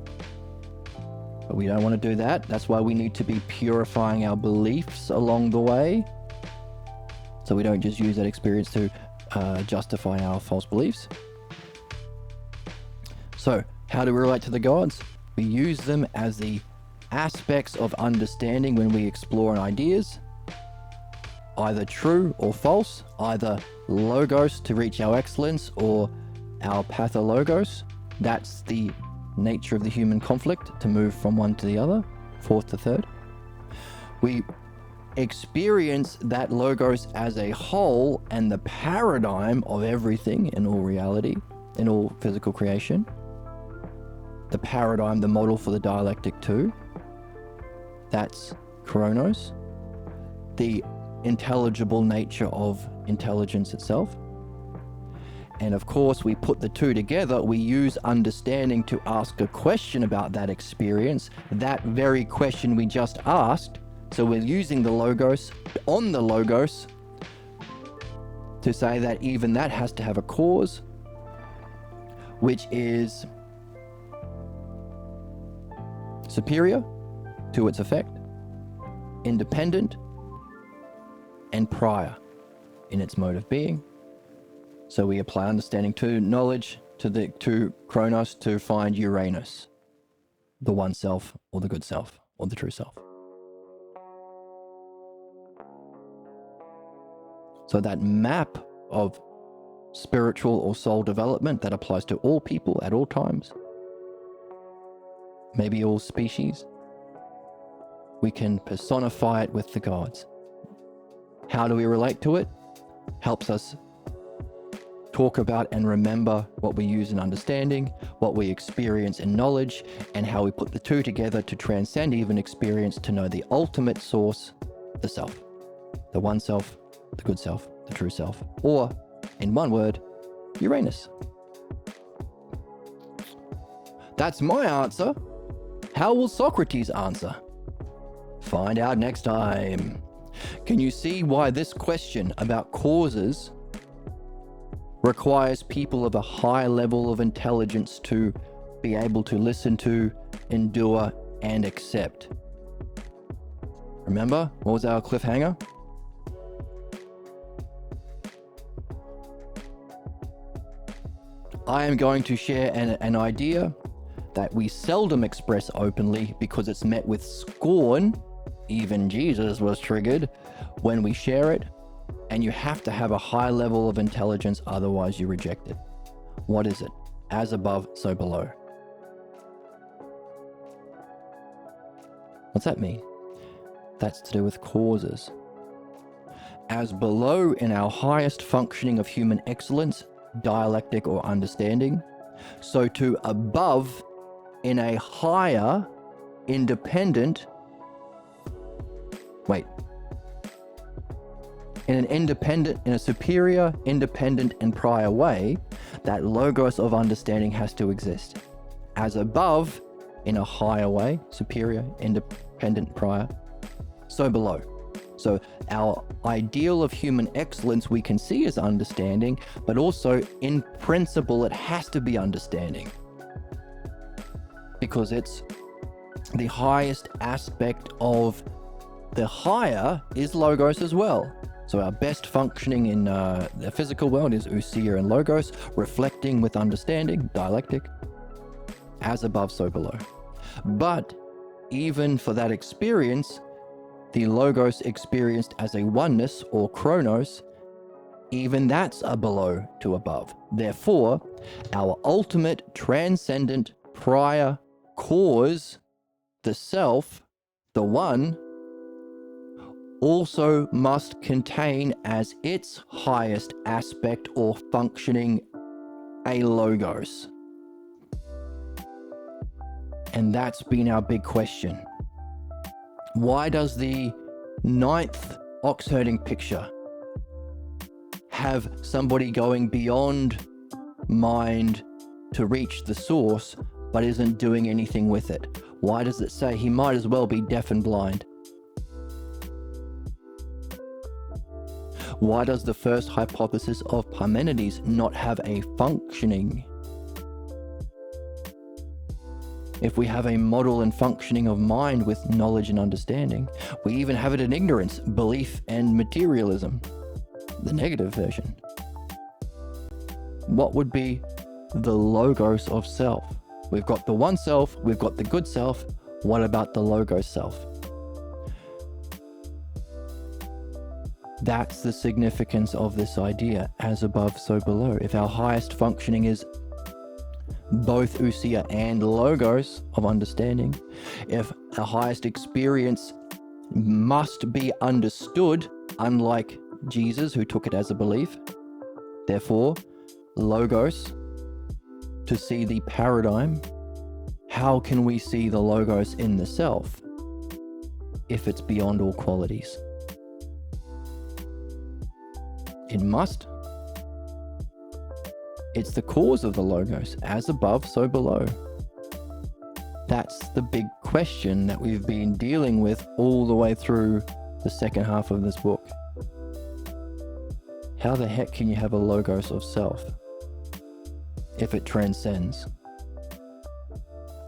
But we don't want to do that. That's why we need to be purifying our beliefs along the way. So we don't just use that experience to justify our false beliefs. So, how do we relate to the gods? We use them as the aspects of understanding when we explore ideas, either true or false, either logos to reach our excellence or our pathologos. That's the nature of the human conflict, to move from one to the other, fourth to third. We experience that logos as a whole and the paradigm of everything in all reality, in all physical creation. The paradigm, the model for the dialectic too. That's Chronos. The intelligible nature of intelligence itself. And of course, we put the two together. We use understanding to ask a question about that experience, that very question we just asked. So we're using the logos on the logos to say that even that has to have a cause, which is superior to its effect, independent, and prior in its mode of being. So we apply understanding to knowledge to Chronos to find Uranus, the one self or the good self or the true self. So that map of spiritual or soul development that applies to all people at all times, maybe all species, we can personify it with the gods. How do we relate to it? Helps us talk about and remember what we use in understanding, what we experience in knowledge, and how we put the two together to transcend even experience to know the ultimate source, the self, the one self, the good self, the true self, or in one word, Uranus. That's my answer. How will Socrates answer? Find out next time. Can you see why this question about causes requires people of a high level of intelligence to be able to listen to, endure, and accept? Remember, what was our cliffhanger? I am going to share an idea that we seldom express openly because it's met with scorn. Even Jesus was triggered when we share it, and you have to have a high level of intelligence, otherwise you reject it. What is it? As above, so below. What's that mean? That's to do with causes. As below in our highest functioning of human excellence, dialectic or understanding, so to above in a higher, independent, in a superior, independent, and prior way, that logos of understanding has to exist. As above, in a higher way, superior, independent, prior, so below. So our ideal of human excellence we can see as understanding, but also in principle it has to be understanding, because it's the highest aspect of the higher is logos as well. So our best functioning in the physical world is ousia and logos, reflecting with understanding, dialectic, as above, so below. But even for that experience, the logos experienced as a oneness or chronos, even that's a below to above. Therefore, our ultimate transcendent prior cause, the self, the one, also must contain as its highest aspect or functioning a logos. And that's been our big question. Why does the 9th ox herding picture have somebody going beyond mind to reach the source but isn't doing anything with it? Why does it say he might as well be deaf and blind? Why does the first hypothesis of Parmenides not have a functioning? If we have a model and functioning of mind with knowledge and understanding, we even have it in ignorance, belief, and materialism, the negative version. What would be the logos of self? We've got the one self, we've got the good self. What about the logos self? That's the significance of this idea, as above, so below. If our highest functioning is both ousia and logos of understanding, if the highest experience must be understood, unlike Jesus who took it as a belief, therefore, logos, to see the paradigm, how can we see the logos in the self if it's beyond all qualities? It must. It's the cause of the logos, as above, so below. That's the big question that we've been dealing with all the way through the second half of this book. How the heck can you have a logos of self if it transcends?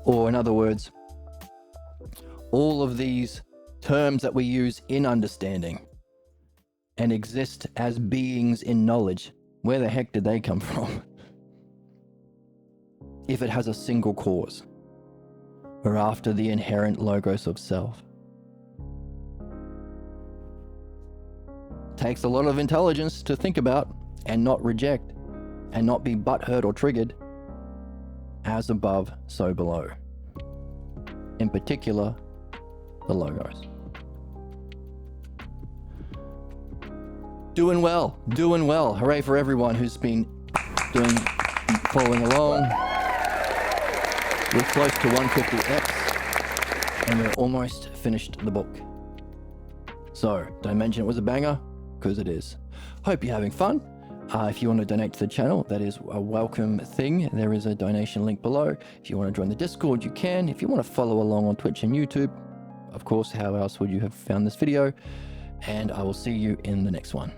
Or in other words, all of these terms that we use in understanding and exist as beings in knowledge, where the heck did they come from? If it has a single cause, or after the inherent logos of self. Takes a lot of intelligence to think about and not reject and not be butthurt or triggered. As above, so below. In particular, the logos. Doing well, doing well. Hooray for everyone who's been following along. We're close to 150 X and we're almost finished the book. So, don't mention it was a banger, because it is. Hope you're having fun. If you want to donate to the channel, that is a welcome thing. There is a donation link below. If you want to join the Discord, you can. If you want to follow along on Twitch and YouTube, of course, how else would you have found this video? And I will see you in the next one.